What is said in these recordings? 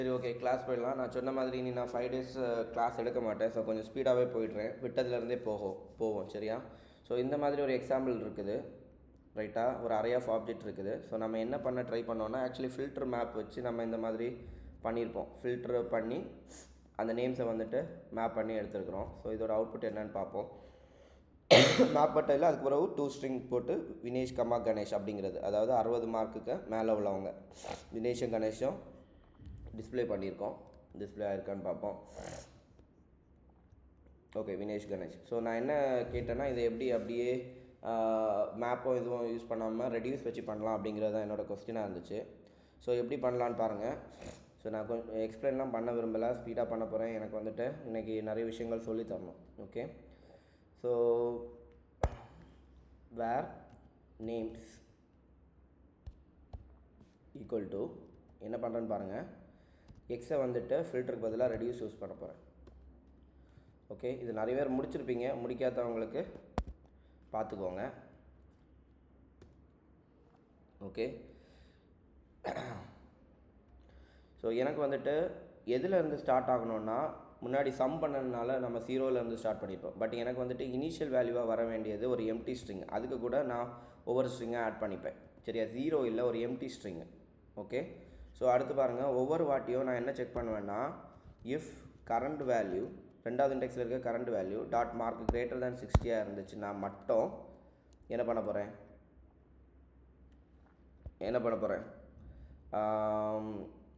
சரி, okay, class போயிடலாம். நான் சொன்ன மாதிரி நீ நான் 5 டேஸ் கிளாஸ் எடுக்க மாட்டேன். ஸோ கொஞ்சம் ஸ்பீடாகவே போயிடுறேன். விட்டதுலேருந்தே போவோம் சரியா? ஸோ இந்த மாதிரி ஒரு எக்ஸாம்பிள் இருக்குது ரைட்டா? ஒரு அரே ஆஃப் ஆப்ஜெக்ட் இருக்குது. ஸோ நம்ம என்ன பண்ண ட்ரை பண்ணோன்னா, ஆக்சுவலி ஃபில்டர் மேப் வச்சு நம்ம இந்த மாதிரி பண்ணியிருப்போம். ஃபில்டர் பண்ணி அந்த நேம்ஸை வந்துட்டு மேப் பண்ணி எடுத்துருக்குறோம். ஸோ இதோட அவுட்புட் என்னன்னு பார்ப்போம். மேப் பட்டையில் அதுக்கு பிறகு 2 ஸ்ட்ரிங் போட்டு வினேஷ் கமா கணேஷ் அப்படிங்கிறது, அதாவது 60 மார்க்குக்கு மேலே உள்ளவங்க வினேஷும் கணேஷும் டிஸ்பிளே பண்ணியிருக்கோம். டிஸ்பிளே ஆயிருக்கான்னு பார்ப்போம். ஓகே, வினேஷ் கணேஷ். ஸோ நான் என்ன கேட்டேன்னா, இதை எப்படி அப்படியே மேப்பும் இதுவும் யூஸ் பண்ணாமல் ரெடியூஸ் வச்சு பண்ணலாம் அப்படிங்கிறது தான் என்னோடய கொஸ்டினாக இருந்துச்சு. ஸோ எப்படி பண்ணலான்னு பாருங்கள். ஸோ நான் கொஞ்சம் எக்ஸ்பிளைன்லாம் பண்ண விரும்பலை, ஸ்பீடாக பண்ண போகிறேன். எனக்கு வந்துட்டு இன்றைக்கி நிறைய விஷயங்கள் சொல்லி தரணும். Okay, so var names equal to என்ன பண்ணுறேன்னு பாருங்கள். எக்ஸை வந்துட்டு ஃபில்டருக்கு பதிலாக ரெடியூஸ் யூஸ் பண்ண போகிறேன். ஓகே, இது நிறைய பேர் முடிச்சிருப்பீங்க. முடிக்காதவங்களுக்கு பார்த்துக்கோங்க. ஓகே, ஸோ எனக்கு வந்துட்டு எதுலேருந்து ஸ்டார்ட் ஆகணும்னா, முன்னாடி சம் பண்ணதுனால நம்ம 0லேருந்து ஸ்டார்ட் பண்ணியிருப்போம். பட் எனக்கு வந்துட்டு இனிஷியல் வேல்யூவாக வர வேண்டியது ஒரு எம்டி ஸ்ட்ரிங். அதுக்கு கூட நான் ஒவ்வொரு ஸ்ட்ரிங்காக ஆட் பண்ணிப்பேன் சரியா? 0 இல்லை, ஒரு எம்டி ஸ்ட்ரிங். ஓகே, ஸோ அடுத்து பாருங்கள். ஒவ்வொரு வாட்டியும் நான் என்ன செக் பண்ணுவேன்னா, இஃப் கரண்ட் வேல்யூ, ரெண்டாவது இண்டெக்ஸில் இருக்க current value dot mark greater than 60 இருந்துச்சுன்னா மட்டும் என்ன பண்ண போகிறேன்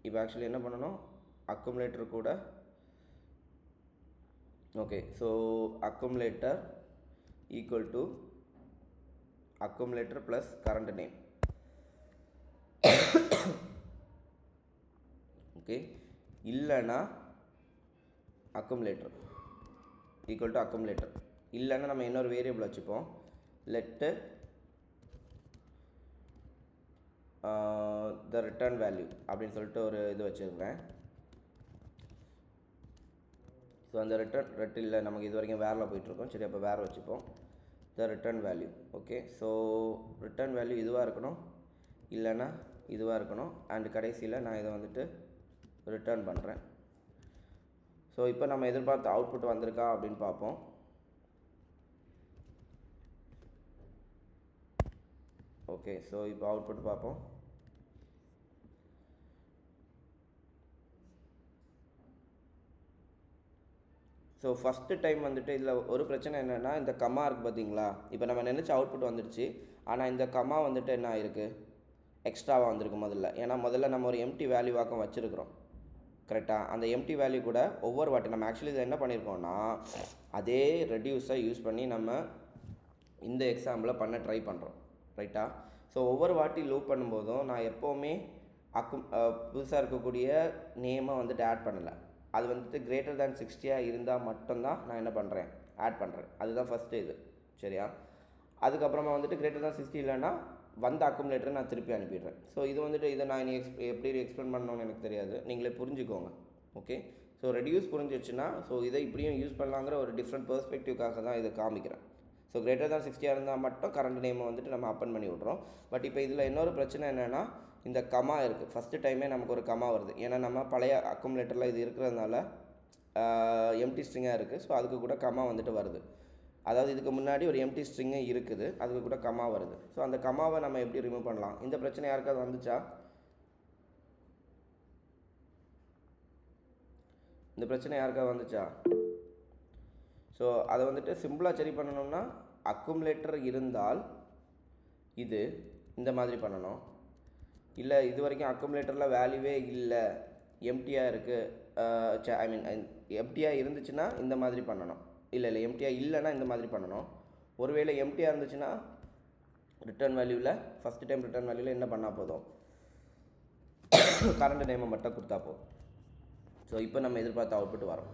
இப்போ ஆக்சுவலி என்ன பண்ணணும், அக்குமுலேட்டர் கூட. Okay, so accumulator equal to accumulator plus current name. Okay, இல்லைன்னா அக்குமுலேட்டர் ஈக்குவல் டு அக்குமுலேட்டர். இல்லைன்னா நம்ம இன்னொரு வேரியபிள் வச்சுப்போம், லெட்டு த ரிட்டர்ன் வேல்யூ அப்படின்னு சொல்லிட்டு ஒரு இது வச்சுருக்கேன். ஸோ அந்த ரெட்டில் நமக்கு இது வரைக்கும் வேரில் போயிட்டுருக்கோம் சரி? அப்போ வேறு வச்சுப்போம், த return value. Okay, so return value இதுவாக இருக்கணும், இல்லைன்னா இதுவாக இருக்கணும். அண்ட் கடைசியில் நான் இதை வந்துட்டு ரிட்டர்ன் பண்ணுறேன். ஸோ இப்போ நம்ம எதிர்பார்த்த அவுட்புட் வந்திருக்கா அப்படின்னு பார்ப்போம். ஓகே, ஸோ இப்போ அவுட்புட் பார்ப்போம். ஸோ ஃபஸ்ட்டு டைம் வந்துட்டு இதில் ஒரு பிரச்சனை என்னென்னா, இந்த கம்மா இருக்குது பார்த்தீங்களா? இப்போ நம்ம நினச்ச அவுட்புட் வந்துடுச்சு, ஆனால் இந்த கம்மா வந்துட்டு என்ன ஆயிருக்கு, எக்ஸ்ட்ராவாக வந்திருக்கு முதல்ல. ஏன்னா முதல்ல நம்ம ஒரு எம்டி வேல்யூவாக்கம் வச்சுருக்கிறோம் கரெக்டாக? அந்த எம்டி வேல்யூ கூட ஒவ்வொரு வாட்டி நம்ம ஆக்சுவலி இதை என்ன பண்ணியிருக்கோம்னா, அதே ரெடியூஸை யூஸ் பண்ணி நம்ம இந்த எக்ஸாம்பிளை பண்ண ட்ரை பண்ணுறோம் ரைட்டா? ஸோ ஒவ்வொரு வாட்டி லூப் பண்ணும்போதும் நான் எப்போவுமே புதுசாக இருக்கக்கூடிய நேமை வந்துட்டு ஆட் பண்ணலை. அது வந்துட்டு கிரேட்டர் தேன் 60 இருந்தால் மட்டும்தான் நான் என்ன பண்ணுறேன், ஆட் பண்ணுறேன். அதுதான் ஃபஸ்ட்டு இது சரியா? அதுக்கப்புறமா வந்துட்டு கிரேட்டர் தேன் 60 இல்லைன்னா வந்த அக்குமுலேட்டரை நான் திருப்பி அனுப்பிடுறேன். ஸோ இது வந்துட்டு இதை நான் இனி எப்படி எக்ஸ்பிளைன் பண்ணணும்னு எனக்கு தெரியாது, நீங்களே புரிஞ்சுக்கோங்க. ஓகே, ஸோ ரெடியூஸ் புரிஞ்சிடுச்சுன்னா ஸோ இதை இப்படியும் யூஸ் பண்ணலாங்கிற ஒரு டிஃப்ரெண்ட் பெர்ஸ்பெக்டிவ்காக தான் இதை காமிக்கிறேன். ஸோ கிரேட்டர் தேன் 60 இருந்தால் மட்டும் கரண்ட் நேமை வந்துட்டு நம்ம அப்பன் பண்ணி விட்றோம். பட் இப்போ இதில் இன்னொரு பிரச்சனை என்னென்னா, இந்த கமா இருக்குது. ஃபஸ்ட்டு டைமே நமக்கு ஒரு கமா வருது, ஏன்னா நம்ம பழைய அக்குமுலேட்டரில் இது இருக்கிறதுனால எம்டி ஸ்ட்ரிங்காக இருக்குது. ஸோ அதுக்கு கூட கமா வந்துட்டு வருது. அதாவது இதுக்கு முன்னாடி ஒரு எம்டி ஸ்ட்ரிங்கு இருக்குது, அதுக்கு கூட கமா வருது. ஸோ அந்த கமாவை நம்ம எப்படி ரிமூவ் பண்ணலாம்? இந்த பிரச்சனை யாருக்காவது வந்துச்சா? இந்த பிரச்சனை யாருக்காவது வந்துச்சா? ஸோ அதை வந்துட்டு சிம்பிளாக சரி பண்ணணும்னா, அக்குமுலேட்டர் இருந்தால் இது இந்த மாதிரி பண்ணணும். இல்லை இது வரைக்கும் அக்குமுலேட்டரில் வேல்யூவே இல்லை, எம்டியாக இருக்குது, ஐ மீன் எம்டியாக இருந்துச்சுன்னா இந்த மாதிரி பண்ணணும். இல்லை எம்டியாக இல்லைன்னா இந்த மாதிரி பண்ணணும். ஒருவேளை எம்டியாக இருந்துச்சுன்னா ரிட்டர்ன் வேல்யூவில் ஃபஸ்ட்டு டைம் ரிட்டர்ன் வேல்யூவில் என்ன பண்ணால் போதும், கரண்ட் நேமை மட்டும் கொடுத்தா போதும். ஸோ இப்போ நம்ம எதிர்பார்த்த அவுட்புட் வரும்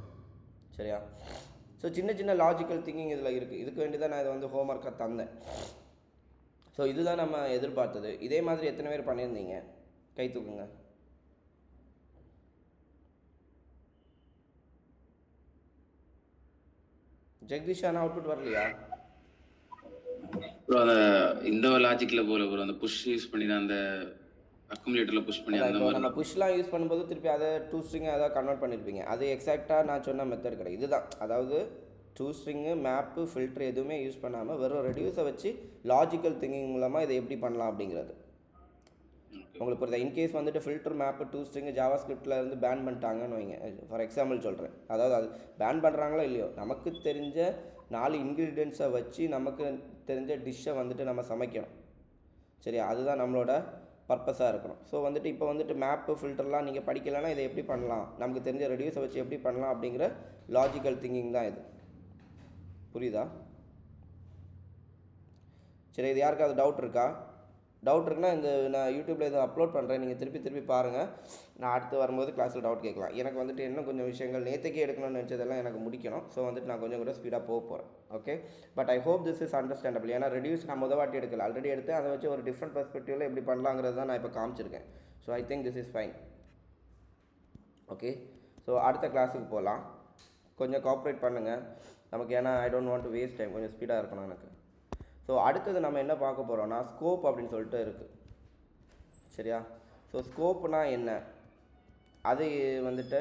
சரியா? ஸோ சின்ன சின்ன லாஜிக்கல் திங்கிங் இதில் இருக்குது. இதுக்கு வேண்டி தான் நான் இதை வந்து ஹோம்ஒர்க்காக தந்தேன். ஸோ இதுதான் நம்ம எதிர்பார்த்தது. இதே மாதிரி எத்தனை பேர் பண்ணியிருந்தீங்க? கை தூக்குங்க. ஜெகதீஷான அவுட்புட் வரலையா? இந்த லாஜிக்கில் போல ப்ரோ, அந்த புஷ் யூஸ் பண்ணி நான் அந்த அக்குமுலேட்டரில் புஷ் பண்ணி அதான் அந்த இப்போ நம்ம மாதிரிலாம். புஷ்லாம் யூஸ் பண்ணும்போது திருப்பி அதை டூ ஸ்ட்ரிங் அதை கன்வெர்ட் பண்ணியிருப்பீங்க. அது எக்ஸாக்டாக நான் சொன்ன மெத்தட் கிடையாது. இதுதான், அதாவது டூ ஸ்ட்ரிங்கு மேப்பு ஃபில்ட்ரு எதுவுமே யூஸ் பண்ணாமல் வெறும் ரெடியூஸை வச்சு லாஜிக்கல் திங்கிங் மூலமாக இதை எப்படி பண்ணலாம் அப்படிங்கிறது உங்களுக்கு புரியுதா. இன்கேஸ் வந்துட்டு filter map to string Java ஸ்கிரிப்டில் இருந்து பேன் பண்ணிட்டாங்கன்னு வைங்க, ஃபார் எக்ஸாம்பிள் சொல்கிறேன். அதாவது அது பேன் பண்ணுறாங்களோ இல்லையோ, நமக்கு தெரிஞ்ச 4 இன்க்ரீடியன்ஸை வச்சு நமக்கு தெரிஞ்ச டிஷ்ஷை வந்துட்டு நம்ம சமைக்கணும். சரியா, அதுதான் நம்மளோட பர்பஸாக இருக்கணும். ஸோ வந்துட்டு இப்போ வந்துட்டு மேப்பு ஃபில்டர்லாம் நீங்கள் படிக்கலைன்னா இதை எப்படி பண்ணலாம், நமக்கு தெரிஞ்ச ரெடியூஸை வச்சு எப்படி பண்ணலாம் அப்படிங்கிற லாஜிக்கல் திங்கிங் தான் இது. புரியுதா? சரி, இது யாருக்காவது டவுட் இருக்கா? டவுட் இருக்குன்னா இந்த நான் யூடியூப்பில் இதை அப்லோட் பண்ணுறேன், நீங்கள் திருப்பி திருப்பி பாருங்கள். நான் அடுத்து வரும்போது கிளாஸில் டவுட் கேட்கலாம். எனக்கு வந்துட்டு இன்னும் கொஞ்சம் விஷயங்கள் நேற்றுக்கே எடுக்கணும்னு நினச்சதெல்லாம் எனக்கு முடிக்கணும். ஸோ வந்துட்டு நான் கொஞ்சம் கூட ஸ்பீடாக போக போகிறேன். Okay, but I hope this is understandable. ஏன்னா ரெடியூஸ் நான் வாட்டி எடுக்கல, ஆல்ரெடி எடுத்து அதை வச்சு ஒரு டிஃப்ரெண்ட் பெர்ஸ்பெக்டிவில் எப்படி பண்ணலாங்கிறது தான் நான் இப்போ காமிச்சிருக்கேன். So I think this is fine. Okay, so அடுத்த கிளாஸுக்கு போகலாம். கொஞ்சம் கோஆப்ரேட் பண்ணுங்கள் நமக்கு, ஏன்னா I don't want to waste time, கொஞ்சம் ஸ்பீடாக இருக்கணும் எனக்கு. ஸோ அடுத்தது நம்ம என்ன பார்க்க போகிறோம்னா ஸ்கோப் அப்படின்னு சொல்லிட்டு இருக்குது. சரியா, ஸோ ஸ்கோப்னா என்ன, அது வந்துட்டு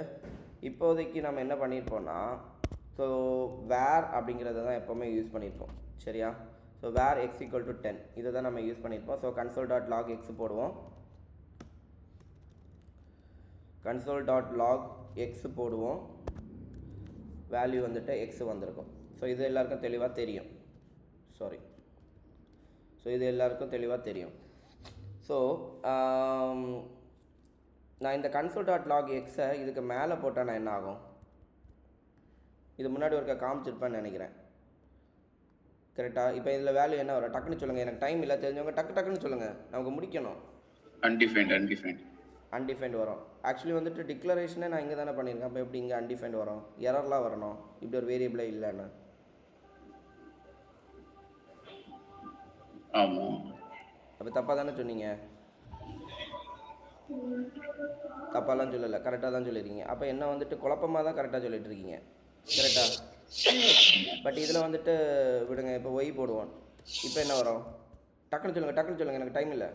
இப்போதைக்கு நம்ம என்ன பண்ணியிருப்போம்னா, ஸோ வேர் அப்படிங்கிறத தான் எப்போவுமே யூஸ் பண்ணியிருப்போம். சரியா, so var x equal to 10 இதை தான் நம்ம யூஸ் பண்ணியிருப்போம். So console dot log x போடுவோம், கன்சோல் டாட் லாக் எக்ஸ் போடுவோம், வேல்யூ வந்துட்டு எக்ஸ் வந்திருக்கும். ஸோ இது எல்லாருக்கும் தெளிவாக தெரியும். சாரி, ஸோ இது எல்லாருக்கும் தெளிவாக தெரியும். ஸோ நான் இந்த கன்சோல் டாட் லாக் எக்ஸை இதுக்கு மேலே போட்டால் நான் என்ன ஆகும், இது முன்னாடி ஒருக்கா காமிச்சிருப்பேன்னு நினைக்கிறேன். கரெக்டாக? இப்போ இதில் வேல்யூ என்ன வரும் டக்குன்னு சொல்லுங்கள், எனக்கு டைம் இல்லை, தெரிஞ்சவங்க டக்குன்னு சொல்லுங்கள், நமக்கு முடிக்கணும். அன்டிஃபைன்ட் வரும். ஆக்சுவலி வந்துட்டு டிக்ளரேஷனே நான் இங்கே தானே பண்ணியிருக்கேன். அப்போ எப்படி இங்கே அன்டிஃபைன்ட் வரும், எரர்லாம் வரணும், இப்படி ஒரு வேரியபிளே இல்லைன்னு. ஆமாம், அப்போ தப்பாக தானே சொன்னீங்க? தப்பாலாம் சொல்லலை, கரெக்டாக தான் சொல்லியிருக்கீங்க. அப்போ என்ன வந்துட்டு குழப்பமாக தான் கரெக்டாக சொல்லிட்டு இருக்கீங்க. கரெக்டாக? பட் இதில் வந்துட்டு விடுங்க, இப்போ ஒய் போடுவோம். இப்போ என்ன வரும் டக்குன்னு சொல்லுங்கள், எனக்கு டைம் இல்லை.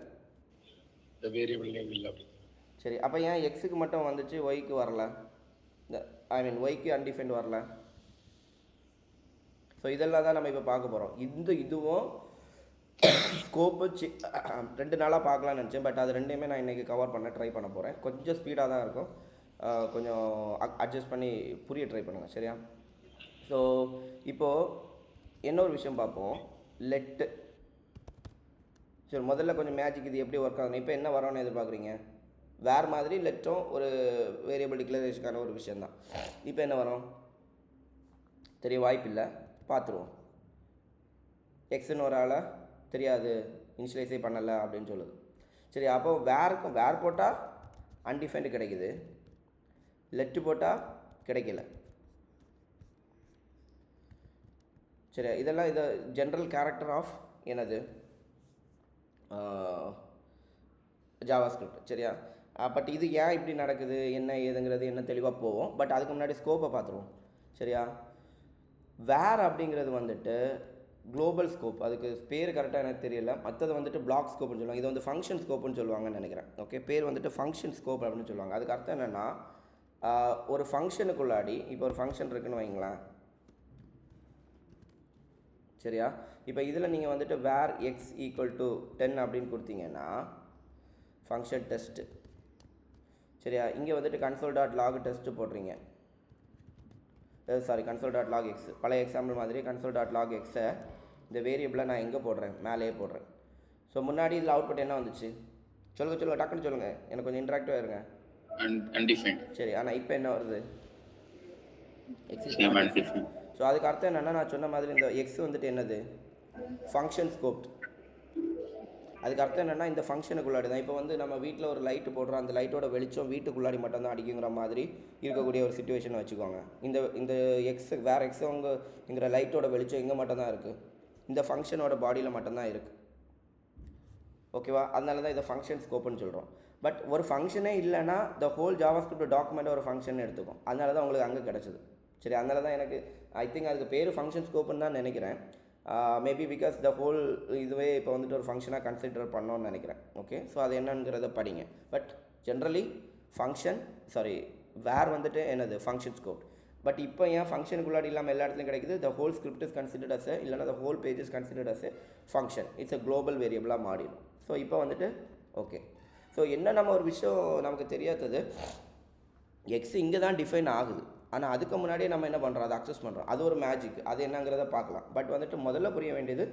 சரி, அப்போ ஏன் எக்ஸுக்கு மட்டும் வந்துச்சு, ஒய்க்கு வரல? ஐ மீன் ஒய்க்கு அன்டிஃபைன்ட் வரல. ஸோ இதெல்லாம் தான் நம்ம இப்போ பார்க்க போகிறோம். இதுவும் ஸ்கோப்பு 2 நாளாக பார்க்கலான்னு நினச்சேன். பட் அது ரெண்டையுமே நான் இன்றைக்கி கவர் பண்ண ட்ரை பண்ண போகிறேன். கொஞ்சம் ஸ்பீடாக தான் இருக்கும், கொஞ்சம் அட்ஜஸ்ட் பண்ணி புரிய ட்ரை பண்ணுங்கள். சரியா? ஸோ இப்போது இன்னொரு விஷயம் பார்ப்போம், லெட்டு. சரி, முதல்ல கொஞ்சம் மேஜிக், இது எப்படி ஒர்க் ஆகுது, இப்போ என்ன வரோன்னு எதிர்பார்க்குறீங்க? வேறு மாதிரி லெட்டும் ஒரு வேரியபிள் டிக்ளரேஷனுக்கான ஒரு விஷயந்தான். இப்போ என்ன வரும் தெரிய வாய்ப்பு இல்லை, பார்த்துருவோம். எக்ஸ்ன்னு ஒரு ஆளை தெரியாது, இனிஷியலைஸே பண்ணலை அப்படின்னு சொல்லுது. சரி, அப்போ வேர் போட்டால் அன்டிஃபைன்டு கிடைக்குது, லெட்டு போட்டால் கிடைக்கல. சரி, இதெல்லாம் இது ஜென்ரல் கேரக்டர் ஆஃப் என்னது ஜாவா ஸ்கிரிப்ட். சரியா, பட் இது ஏன் இப்படி நடக்குது, என்ன ஏதுங்கிறது என்ன தெளிவாக போவோம். பட் அதுக்கு முன்னாடி ஸ்கோப்பை பார்த்துருவோம். சரியா, வேர் அப்படிங்கிறது வந்துட்டு குளோபல் ஸ்கோப், அதுக்கு பேர் கரெக்டாக எனக்கு தெரியல. மற்றது வந்துட்டு பிளாக் ஸ்கோப்னு சொல்லுவாங்க, இது வந்து ஃபங்க்ஷன் ஸ்கோப்புன்னு சொல்லுவாங்கன்னு நினைக்கிறேன். ஓகே, பேர் வந்துட்டு ஃபங்க்ஷன் ஸ்கோப் அப்படின்னு சொல்லுவாங்க. அதுக்கு அர்த்தம் என்னென்னா, ஒரு ஃபங்க்ஷனுக்குள்ளாடி இப்போ ஒரு ஃபங்க்ஷன் இருக்குன்னு வைங்களேன். சரியா, இப்போ இதில் நீங்கள் வந்துட்டு வேர் எக்ஸ் ஈக்குவல் டு 10 அப்படின்னு கொடுத்தீங்கன்னா ஃபங்க்ஷன் டெஸ்ட்டு. சரியா, இங்கே வந்துட்டு கன்சோல் டாட் லாக் டெஸ்ட்டு போடுறீங்க. கன்சோல் டாட் லாக் எக்ஸ், பழைய எக்ஸாம்பிள் மாதிரி கன்சோல் டாட் லாக் எக்ஸை இந்த வேரியபிளை நான் எங்கே போடுறேன், மேலேயே போடுறேன். ஸோ முன்னாடி இதில் அவுட்புட் என்ன வந்துச்சு சொல்லுங்கள், டக்குன்னு சொல்லுங்கள், எனக்கு கொஞ்சம் இன்ட்ராக்டிவாக இருங்க. அன்டிஃபைன்ட். சரி, ஆனால் இப்போ என்ன வருது, எக்ஸ். ஸோ அதுக்கு அர்த்தம் என்னென்னா, நான் சொன்ன மாதிரி இந்த எக்ஸ் வந்துட்டு என்னது, ஃபங்க்ஷன் ஸ்கோப். அதுக்கு அர்த்தம் என்னென்னா, இந்த ஃபங்க்ஷனுக்குள்ளாடி தான். இப்போ வந்து நம்ம வீட்டில் ஒரு லைட்டு போடுறோம், அந்த லைட்டோட வெளிச்சம் வீட்டுக்குள்ளாடி மட்டும்தான் அடிக்குங்கிற மாதிரி இருக்கக்கூடிய ஒரு சுச்சுவேஷன் வச்சுக்கோங்க. இந்த எக்ஸ் வேறு எக்ஸுங்கிற லைட்டோட வெளிச்சம் இங்கே மட்டும்தான் இருக்குது, இந்த ஃபங்க்ஷனோட பாடியில் மட்டும்தான் இருக்குது. ஓகேவா, அதனால தான் இதை ஃபங்க்ஷன் ஸ்கோப்புன்னு சொல்கிறோம். பட் ஒரு ஃபங்க்ஷனே இல்லைன்னா த ஹோல் ஜாவாஸ்கிரிப்ட் டாக்குமெண்ட் ஒரு ஃபங்க்ஷன் எடுத்துக்கும். அதனால தான் உங்களுக்கு அங்கே கிடச்சிது. சரி, அதனால தான் எனக்கு ஐ திங்க் அதுக்கு பேர் ஃபங்க்ஷன் ஸ்கோப்புன்னு தான் நினைக்கிறேன். மேபி பிகாஸ் த ஹோல் இதுவே இப்போ வந்துட்டு ஒரு ஃபங்க்ஷனாக கன்சிடர் பண்ணோன்னு நினைக்கிறேன். ஓகே, ஸோ அது என்னங்கிறத படிங்க. பட் ஜென்ரலி ஃபங்க்ஷன் வேர் வந்துட்டு என்னது ஃபங்க்ஷன் ஸ்கோப். பட் இப்போ ஏன் ஃபங்க்ஷனுக்குள்ளாடி இல்லாமல் எல்லா இடத்துலையும் கிடைக்குது? The whole script is considered as இல்லைனா the whole page is considered as function. It's a global வேரியபிளாக மாறிடும். ஸோ இப்போ வந்துட்டு ஓகே, ஸோ என்ன நம்ம ஒரு விஷயம் நமக்கு தெரியாதது, எக்ஸ் இங்கே தான் டிஃபைன் ஆகுது, ஆனால் அதுக்கு முன்னாடியே நம்ம என்ன பண்ணுறோம், அதை அக்சஸ் பண்ணுறோம். அது ஒரு மேஜிக், அது என்னங்கிறத பார்க்கலாம். பட் வந்துட்டு முதல்ல புரிய வேண்டியது,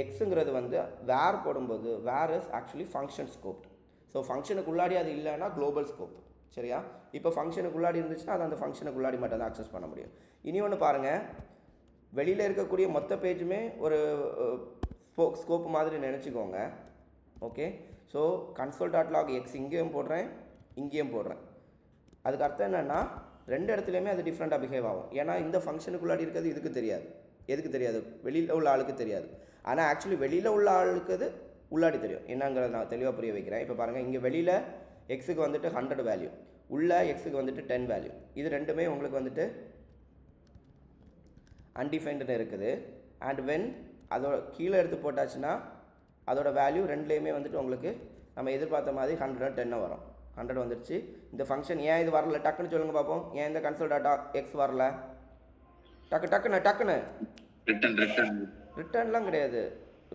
எக்ஸுங்கிறது வந்து வேர் போடும்போது var is actually function scope. So ஃபங்க்ஷனுக்குள்ளாடி அது இல்லைன்னா குளோபல் ஸ்கோப். சரியா? இப்போ ஃபங்க்ஷனுக்குள்ளாடி இருந்துச்சுன்னா அது அந்த ஃபங்க்ஷனுக்குள்ளாடி மட்டும் தான் அக்சஸ் பண்ண முடியும். இனி ஒன்று பாருங்கள், வெளியில் இருக்கக்கூடிய மொத்த பேஜுமே ஒரு ஸ்கோப் மாதிரி நினச்சிக்கோங்க. ஓகே, ஸோ console.log எக்ஸ் இங்கேயும் போடுறேன், இங்கேயும் போடுறேன். அதுக்கு அர்த்தம் என்னென்னா ரெண்டு இடத்துலையுமே அது டிஃப்ரெண்ட்டாக பிஹேவ் ஆகும். ஏன்னா இந்த ஃபங்க்ஷனுக்குள்ளாடி இருக்கிறது இதுக்கு தெரியாது. எதுக்கு தெரியாது? வெளியில் உள்ள ஆளுக்கு தெரியாது. ஆனால் ஆக்சுவலி வெளியில் உள்ள ஆளுக்கு அது உள்ளாடி தெரியும். என்னங்கிறத நான் தெளிவாக புரிய வைக்கிறேன். இப்போ பாருங்கள், இங்கே வெளியில் எக்ஸுக்கு வந்துட்டு 100 வேல்யூ, உள்ள எக்ஸுக்கு வந்துட்டு 10 வேல்யூ. இது ரெண்டுமே உங்களுக்கு வந்துட்டு அன்டிஃபைன்டுன்னு இருக்குது. அண்ட் வென் அதோட கீழே எடுத்து போட்டாச்சுன்னா அதோட வேல்யூ ரெண்டுலேயுமே வந்துட்டு உங்களுக்கு நம்ம எதிர்பார்த்த மாதிரி 110 வரும். 100 வந்துடுச்சு. இந்த ஃபங்க்ஷன் ஏன் இது வரல டக்குன்னு சொல்லுங்கள் பார்ப்போம். ஏன் இந்த console.x வரல? டக்குன்னு ரிட்டர்ன்லாம் கிடையாது.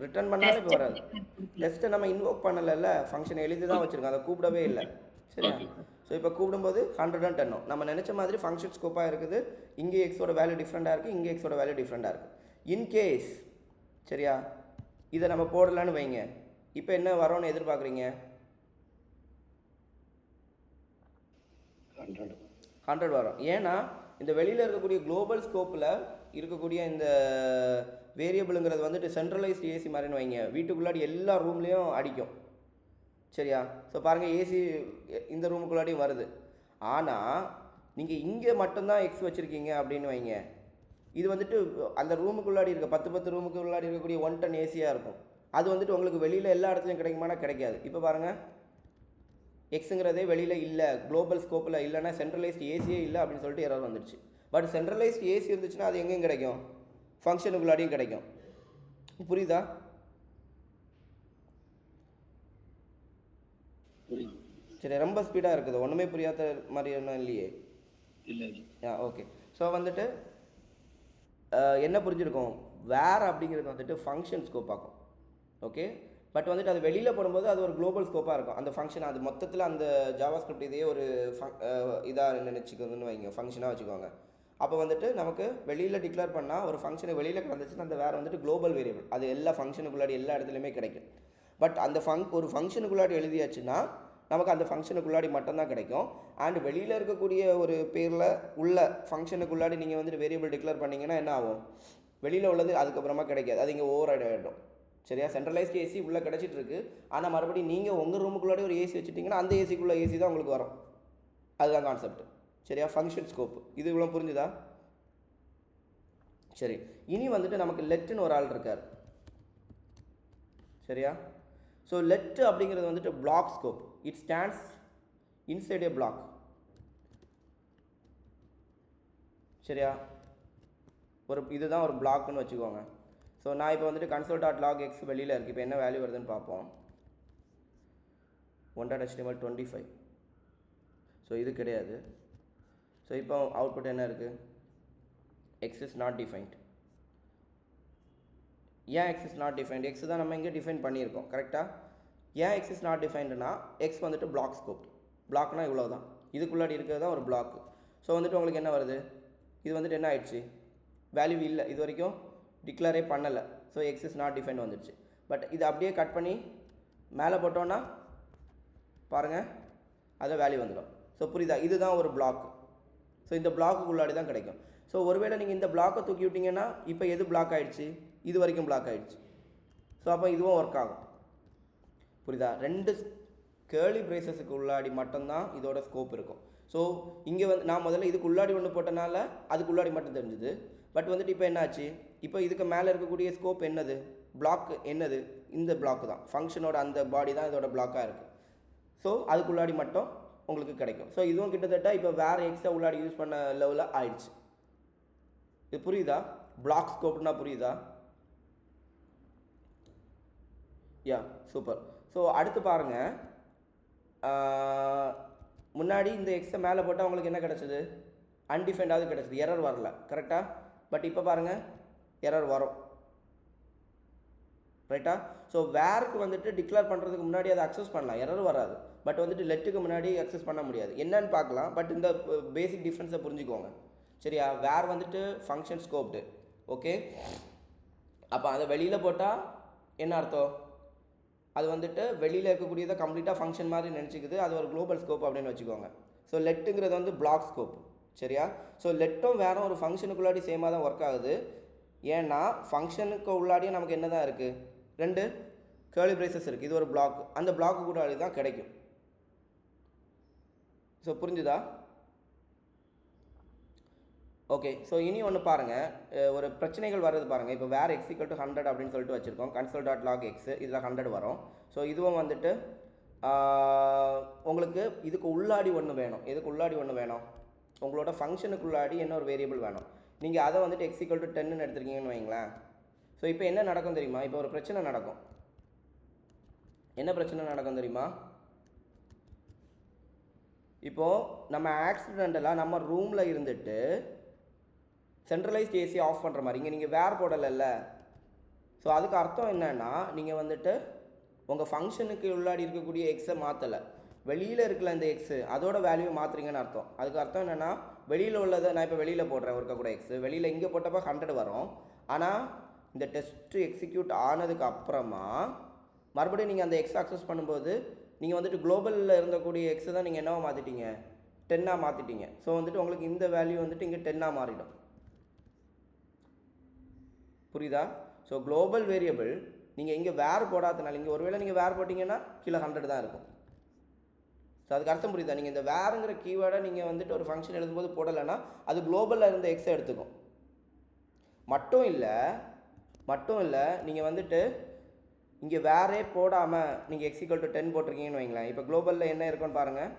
ரிட்டர்ன் பண்ணாலும் இப்போ வராது. டெஸ்ட்டை நம்ம இன்வோக் பண்ணலைல்ல, ஃபங்க்ஷனை எழுதி தான் வச்சுருக்கோம், அதை கூப்பிடவே இல்லை. சரியா? ஸோ இப்போ கூப்பிடும்போது 110 நம்ம நினச்ச மாதிரி ஃபங்க்ஷன் ஸ்கோப்பாக இருக்குது. இங்கே எக்ஸோட வேல்யூ டிஃப்ரெண்ட்டாக இருக்குது, இங்கே எக்ஸோட வேல்யூ டிஃப்ரெண்ட்டாக இருக்குது. இன்கேஸ் சரியா இதை நம்ம போடலான்னு வைங்க, இப்போ என்ன வரோன்னு எதிர்பார்க்குறீங்க? 100 வரும். ஏன்னா இந்த வெளியில் இருக்கக்கூடிய குளோபல் ஸ்கோப்பில் இருக்கக்கூடிய இந்த வேரியபிளுங்கிறது வந்துட்டு சென்ட்ரலைஸ்டு ஏசி மாதிரின்னு வைங்க, வீட்டுக்குள்ளாடி எல்லா ரூம்லேயும் அடிக்கும். சரியா? ஸோ பாருங்கள், ஏசி இந்த ரூமுக்குள்ளாடியும் வருது. ஆனால் நீங்கள் இங்கே மட்டும்தான் எக்ஸ் வச்சுருக்கீங்க அப்படின்னு வைங்க, இது வந்துட்டு அந்த ரூமுக்குள்ளாடி இருக்க 10 ரூமுக்குள்ளாடி இருக்கக்கூடிய 1 டன் ஏசியாக இருக்கும். அது வந்துட்டு உங்களுக்கு வெளியில் எல்லா இடத்துலையும் கிடைக்குமானா கிடைக்காது. இப்போ பாருங்கள், எக்ஸுங்கிறதே வெளியில் இல்லை, குளோபல் ஸ்கோப்பில் இல்லைன்னா சென்ட்ரலைஸ்டு ஏசியே இல்லை அப்படின்னு சொல்லிட்டு எரர் வந்துடுச்சு. பட் சென்ட்ரலைஸ்டு ஏசி இருந்துச்சுன்னா அது எங்கேயும் கிடைக்கும், ஃபங்க்ஷனுக்குள்ளாடியும் கிடைக்கும். புரியுதா? சரி, ரொம்ப ஸ்பீடாக இருக்குது, ஒன்றுமே புரியாத மாதிரி ஒன்றும் இல்லையே. இல்லை. ஓகே, ஸோ வந்துட்டு என்ன புரிஞ்சிருக்கும், வேர் அப்படிங்கிறது வந்துட்டு ஃபங்க்ஷன் ஸ்கோப் ஆகும். ஓகே, பட் வந்துட்டு அது வெளியில் போடும்போது அது ஒரு குளோபல் ஸ்கோப்பாக இருக்கும். அந்த ஃபங்க்ஷன் அது மொத்தத்தில் அந்த ஜாவா ஸ்கிரிப்ட் இதையே ஒரு இதாக நினச்சிக்கோங்கன்னு வைங்க, ஃபங்க்ஷனாக வச்சுக்கோங்க. அப்போ வந்துட்டு நமக்கு வெளியில் டிக்ளேர் பண்ணால் ஒரு ஃபங்க்ஷனை வெளியில் கிடந்துச்சுன்னா அந்த வேறு வந்துட்டு குளோபல் வேரியபிள், அது எல்லா ஃபங்க்ஷனுக்குள்ளாடி எல்லா இடத்துலையுமே கிடைக்கும். பட் அந்த ஒரு ஃபங்க்ஷனுக்குள்ளாடி எழுதியாச்சுன்னா நமக்கு அந்த ஃபங்க்ஷனுக்குள்ளாடி மட்டும்தான் கிடைக்கும். அண்ட் வெளியில் இருக்கக்கூடிய ஒரு பேரில் உள்ள ஃபங்க்ஷனுக்குள்ளாடி நீங்கள் வந்துட்டு வேரியபிள் டிக்ளேர் பண்ணிங்கன்னா என்ன ஆகும், வெளியில் உள்ளது அதுக்கப்புறமா கிடைக்காது, அது இங்கே ஓவர் ஆகிடும். சரியா? சென்ட்ரலைஸ்டு ஏசி உள்ளே கிடச்சிட்டு இருக்கு, ஆனால் மறுபடியும் நீங்கள் உங்கள் ரூமுக்குள்ளாடி ஒரு ஏசி வச்சுட்டிங்கன்னா அந்த ஏசிக்குள்ளே ஏசி தான் உங்களுக்கு வரும். அதுதான் கான்செப்ட். சரியா? Function scope. இது இவ்வளோ புரிஞ்சுதா? சரி, இனி வந்துட்டு நமக்கு லெட்டுன்னு ஒரு ஆள் இருக்கார். சரியா? ஸோ லெட் அப்படிங்கிறது வந்துட்டு block scope. It stands inside a block. சரியா? இதுதான் ஒரு பிளாக்னு வச்சுக்கோங்க. ஸோ நான் இப்போ வந்துட்டு console.log x வெளியில் இருக்குது. இப்போ என்ன வேல்யூ வருதுன்னு பார்ப்போம். 1.html25. ஸோ இது கிடையாது. ஸோ இப்போ அவுட்புட் என்ன இருக்குது, எக்ஸ் இஸ் நாட் டிஃபைன்ட். ஏன் X is not defined? X தான் நம்ம இங்கே டிஃபைன் பண்ணியிருக்கோம், கரெக்டாக? ஏன் எக்ஸ் இஸ் நாட் டிஃபைன்டுனா, எக்ஸ் வந்துட்டு பிளாக் ஸ்கோப். பிளாக்னா இவ்வளோ தான், இதுக்குள்ளாடி இருக்கிறது தான் ஒரு பிளாக். ஸோ வந்துட்டு உங்களுக்கு என்ன வருது, இது வந்துட்டு என்ன ஆயிடுச்சு, வேல்யூ இல்லை, இது வரைக்கும் டிக்ளேரே பண்ணலை. So X is not defined வந்துடுச்சு. பட் இதை அப்படியே கட் பண்ணி மேலே போட்டோன்னா பாருங்கள், அதை வேல்யூ வந்துடும். ஸோ புரியுதா? இதுதான் ஒரு பிளாக். ஸோ இந்த பிளாக்குள்ளாடி தான் கிடைக்கும். ஸோ ஒருவேளை நீங்கள் இந்த பிளாக்கை தூக்கி விட்டிங்கன்னா இப்போ எது பிளாக் ஆகிடுச்சு, இது வரைக்கும் பிளாக் ஆகிடுச்சு. ஸோ அப்போ இதுவும் ஒர்க் ஆகும். புரியுதா? 2 கேர்லி பிரேசஸுக்கு உள்ளாடி மட்டும்தான் இதோட ஸ்கோப் இருக்கும். ஸோ இங்கே வந்து நான் முதல்ல இதுக்கு உள்ளாடி ஒன்று போட்டனால அதுக்கு உள்ளாடி மட்டும் தெரிஞ்சுது. பட் வந்துட்டு இப்போ என்னாச்சு, இப்போ இதுக்கு மேலே இருக்கக்கூடிய ஸ்கோப் என்னது, பிளாக் என்னது, இந்த பிளாக் தான், ஃபங்க்ஷனோட அந்த பாடி தான் இதோட பிளாக்காக இருக்குது. ஸோ அதுக்குள்ளாடி மட்டும் உங்களுக்கு கிடைக்கும். ஸோ இதுவும் கிட்டத்தட்ட இப்போ வேறு எக்ஸ்ட்ரா உள்ளாடி யூஸ் பண்ண லெவலில் ஆயிடுச்சு. இது புரியுதா? பிளாக் ஸ்கோப்னா புரியுதா? யா, சூப்பர். ஸோ அடுத்து பாருங்கள், முன்னாடி இந்த எக்ஸை மேலே போட்டால் உங்களுக்கு என்ன கிடச்சிது? அன்டிஃபைண்டாவது கிடச்சிது, எரர் வரல, கரெக்டாக? பட் இப்போ பாருங்கள், எரர் வரும், ரைட்டா? ஸோ வேருக்கு வந்துட்டு டிக்ளேர் பண்ணுறதுக்கு முன்னாடி அதை அக்சஸ் பண்ணலாம், எரர் வராது. பட் வந்துட்டு லெட்டுக்கு முன்னாடி அக்சஸ் பண்ண முடியாது. என்னன்னு பார்க்கலாம். பட் இந்த பேசிக் டிஃப்ரென்ஸை புரிஞ்சுக்கோங்க, சரியா? வேர் வந்துட்டு ஃபங்க்ஷன் ஸ்கோப்டு, ஓகே? அப்போ அதை வெளியில் போட்டால் என்ன அர்த்தம்? அது வந்துட்டு வெளியில் இருக்கக்கூடியதை கம்ப்ளீட்டாக ஃபங்க்ஷன் மாதிரி நினச்சிக்குது, அது ஒரு குளோபல் ஸ்கோப் அப்படின்னு வச்சுக்கோங்க. ஸோ லெட்டுங்கிறது வந்து பிளாக் ஸ்கோப், சரியா? ஸோ லெட்டும் வேறு ஒரு ஃபங்க்ஷனுக்குள்ளாடி சேமாக தான் ஒர்க் ஆகுது. ஏன்னா ஃபங்க்ஷனுக்கு உள்ளாடியே நமக்கு என்ன தான் இருக்குது? 2 கேர்லி பிரேசஸ் இருக்குது. இது ஒரு பிளாக், அந்த பிளாக்கு கூட தான் கிடைக்கும். ஸோ புரிஞ்சுதா? ஓகே. ஸோ இனி ஒன்று பாருங்கள், ஒரு பிரச்சனைகள் வர்றது பாருங்கள். இப்போ வேர் x = 100 அப்படின்னு சொல்லிட்டு வச்சுருக்கோம். console.log x இதில் 100 வரும். ஸோ இதுவும் வந்துட்டு உங்களுக்கு இதுக்கு உள்ளாடி ஒன்று வேணும். எதுக்கு உள்ளாடி ஒன்று வேணும்? உங்களோட ஃபங்க்ஷனுக்கு உள்ளாடி என்ன ஒரு வேரியபிள் வேணும். நீங்கள் அதை வந்துட்டு x = 10ன்னு எடுத்துருக்கீங்கன்னு வைங்களேன். ஸோ இப்போ என்ன நடக்கும் தெரியுமா? இப்போ ஒரு பிரச்சனை நடக்கும். என்ன பிரச்சனை நடக்கும் தெரியுமா? இப்போது நம்ம ஆக்சிடெண்டலாக நம்ம ரூமில் இருந்துட்டு சென்ட்ரலைஸ்ட் ஏசி ஆஃப் பண்ணுற மாதிரி, இங்கே நீங்கள் வேர் போடலைல்ல. ஸோ அதுக்கு அர்த்தம் என்னன்னா, நீங்கள் வந்துட்டு உங்கள் ஃபங்க்ஷனுக்கு உள்ளாடி இருக்கக்கூடிய எக்ஸை மாற்றலை, வெளியில் இருக்கல இந்த எக்ஸு அதோட வேல்யூ மாற்றுறீங்கன்னு அர்த்தம். அதுக்கு அர்த்தம் என்னென்னா, வெளியில் உள்ளதை நான் இப்போ வெளியில் போடுறேன் இருக்கக்கூட எக்ஸு, வெளியில் இங்கே போட்டப்போ 100 வரும். ஆனால் இந்த டெஸ்ட்டு எக்ஸிக்யூட் ஆனதுக்கு அப்புறமா மறுபடியும் நீங்கள் அந்த எக்ஸ் அக்சஸ் பண்ணும்போது நீங்கள் வந்துட்டு குளோபலில் இருந்தக்கூடிய எக்ஸை தான் நீங்கள் என்னவா மாற்றிட்டீங்க? 10ஆக மாற்றிட்டீங்க. ஸோ வந்துட்டு உங்களுக்கு இந்த வேல்யூ வந்துட்டு இங்கே 10ஆக மாறிடும். புரியுதா? ஸோ குளோபல் வேரியபிள் நீங்கள் இங்கே வேர் போடாதனால, இங்கே ஒருவேளை நீங்கள் வேர் போட்டிங்கன்னா கீழே 100 தான் இருக்கும். ஸோ அதுக்கு அர்த்தம் புரியுதா? நீங்கள் இந்த வேருங்கிற கீவேர்டை நீங்கள் வந்துட்டு ஒரு ஃபங்க்ஷன் எழுதும்போது போடலைன்னா அது குளோபலில் இருந்த எக்ஸை எடுத்துக்கும். மட்டும் இல்லை நீங்கள் வந்துட்டு இங்கே வேறே போடாமல் நீங்கள் x = 10 போட்டிருக்கீங்கன்னு வைங்களேன். இப்போ குளோபலில் என்ன இருக்குன்னு பாருங்கள்,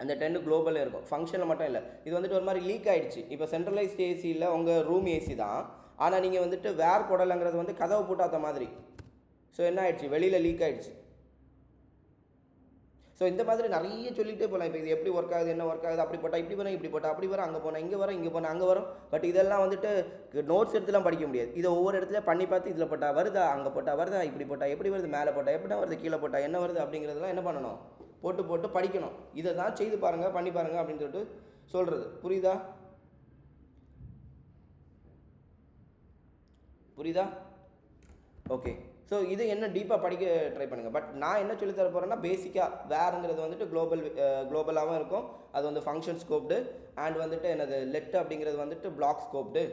அந்த 10 குளோபலில் இருக்கும், ஃபங்க்ஷனில் மட்டும் இல்லை. இது வந்துட்டு ஒரு மாதிரி லீக் ஆகிடுச்சு. இப்போ சென்ட்ரலைஸ்ட் ஏசியில் உங்கள் ரூம் ஏசி தான், ஆனால் நீங்கள் வந்துட்டு வேர் போடலைங்கிறது வந்து கதவை பூட்டாத மாதிரி. ஸோ என்ன ஆயிடுச்சு? வெளியில் லீக் ஆகிடுச்சு. ஸோ இந்த மாதிரி நிறைய சொல்லிகிட்டே போகலாம். இப்போ இது எப்படி ஒர்க் ஆகுது, என்ன ஒர்க் ஆகுது, அப்படி போட்டால் இப்படி வரும், இப்படி போட்டால் அப்படி வரும், அங்கே போனால் இங்கே வரும், இங்கே போனால் அங்கே வரும். பட் இதெல்லாம் வந்துட்டு நோட்ஸ் எடுத்துலாம் படிக்க முடியாது. இதை ஒவ்வொரு இடத்துல பண்ணி பார்த்து இதில் போட்டால் வருதா, அங்கே போட்டால் வருதா, இப்படி போட்டால் எப்படி வருது, மேலே போட்டால் எப்படி வருது, கீழே போட்டால் என்ன வருது அப்படிங்கிறதெல்லாம் என்ன பண்ணணும்? போட்டு படிக்கணும். இதை தான் செய்து பாருங்கள், பண்ணி பாருங்கள் அப்படின்னு சொல்லிட்டு சொல்கிறது. புரியுதா? ஓகே. ஸோ இது என்ன டீப்பாக படிக்க ட்ரை பண்ணுங்கள். பட் நான் என்ன சொல்லி தர போகிறேன்னா, பேசிக்காக வேறுங்கிறது வந்துட்டு குளோபலாகவும் இருக்கும், அது வந்து ஃபங்க்ஷன் ஸ்கோப்டு, அண்ட் வந்துட்டு என்னது லெட் அப்படிங்கிறது வந்துட்டு பிளாக் ஸ்கோப்டு.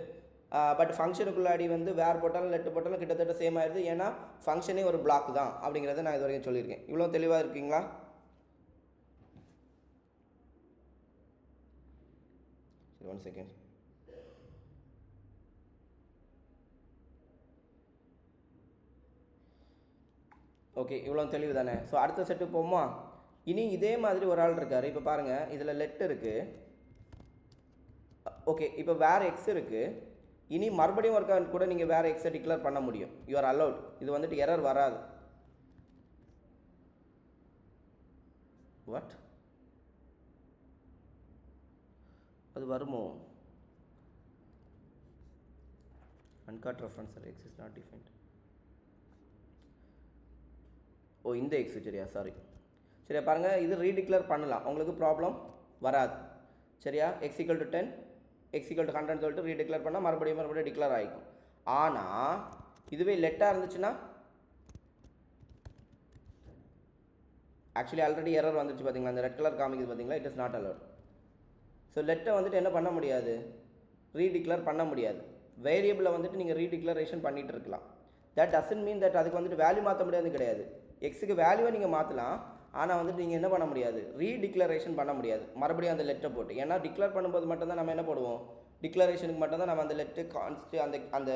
பட் ஃபங்க்ஷனுக்குள்ளாடி வந்து வேர் போட்டாலும் லெட்டு போட்டாலும் கிட்டத்தட்ட சேம் ஆயிடுது. ஏன்னா ஃபங்க்ஷனே ஒரு பிளாக் தான் அப்படிங்கிறத நான் இது வரைக்கும் சொல்லியிருக்கேன். இவ்வளோ தெளிவாக இருக்கீங்களா? சரி, 1 செகண்ட். ஓகே, இவ்வளோ தெளிவு தானே? ஸோ அடுத்த செட்டுக்கு போமா. இனி இதே மாதிரி ஒரு ஆள் இருக்கார். இப்போ பாருங்கள், இதில் லெட் இருக்குது, ஓகே. இப்போ வேறு எக்ஸ் இருக்குது. இனி மறுபடியும் ஒர்க் கூட நீங்கள் வேறு எக்ஸை டிக்ளேர் பண்ண முடியும். You are allowed. இது வந்துட்டு எரர் வராது. வாட்? அது வருமோ? Uncaught reference x is not defined. Oh, இந்த எக்ஸ், சரியா? சாரி. சரியா, பாருங்கள், இது ரீடிக்ளேர் பண்ணலாம், உங்களுக்கு ப்ராப்ளம் வராது. சரியா? x = 10, x = 100 சொல்லிட்டு ரீடிக்ளேர் பண்ணால் மறுபடியும் டிக்ளேர் ஆகிக்கும். ஆனால் இதுவே லெட்டாக இருந்துச்சுன்னா ஆக்சுவலி ஆல்ரெடி எரர் வந்துச்சு பார்த்தீங்களா, அந்த ரெட் கலர் காமிக்குது பார்த்தீங்களா, it is not allowed. So லெட்டை வந்துட்டு என்ன பண்ண முடியாது? ரீடிக்ளேர் பண்ண முடியாது. வேரியபிளை வந்துட்டு நீங்கள் ரீடிக்ளரேஷன் பண்ணிகிட்டு இருக்கலாம். தட் டசன்ட் மீன் தட் அதுக்கு வந்துட்டு வேல்யூ மாற்ற முடியாதுன்னு கிடையாது. எக்ஸுக்கு வேல்யூவை நீங்கள் மாற்றலாம், ஆனால் வந்துட்டு நீங்கள் என்ன பண்ண முடியாது? ரீடிக்ளரேஷன் பண்ண முடியாது மறுபடியும் அந்த லெட்டை போட்டு. ஏன்னா டிக்ளேர் பண்ணும்போது மட்டும்தான் நம்ம என்ன போடுவோம்? டிக்ளரேஷனுக்கு மட்டும் தான் நம்ம அந்த லெட்டு அந்த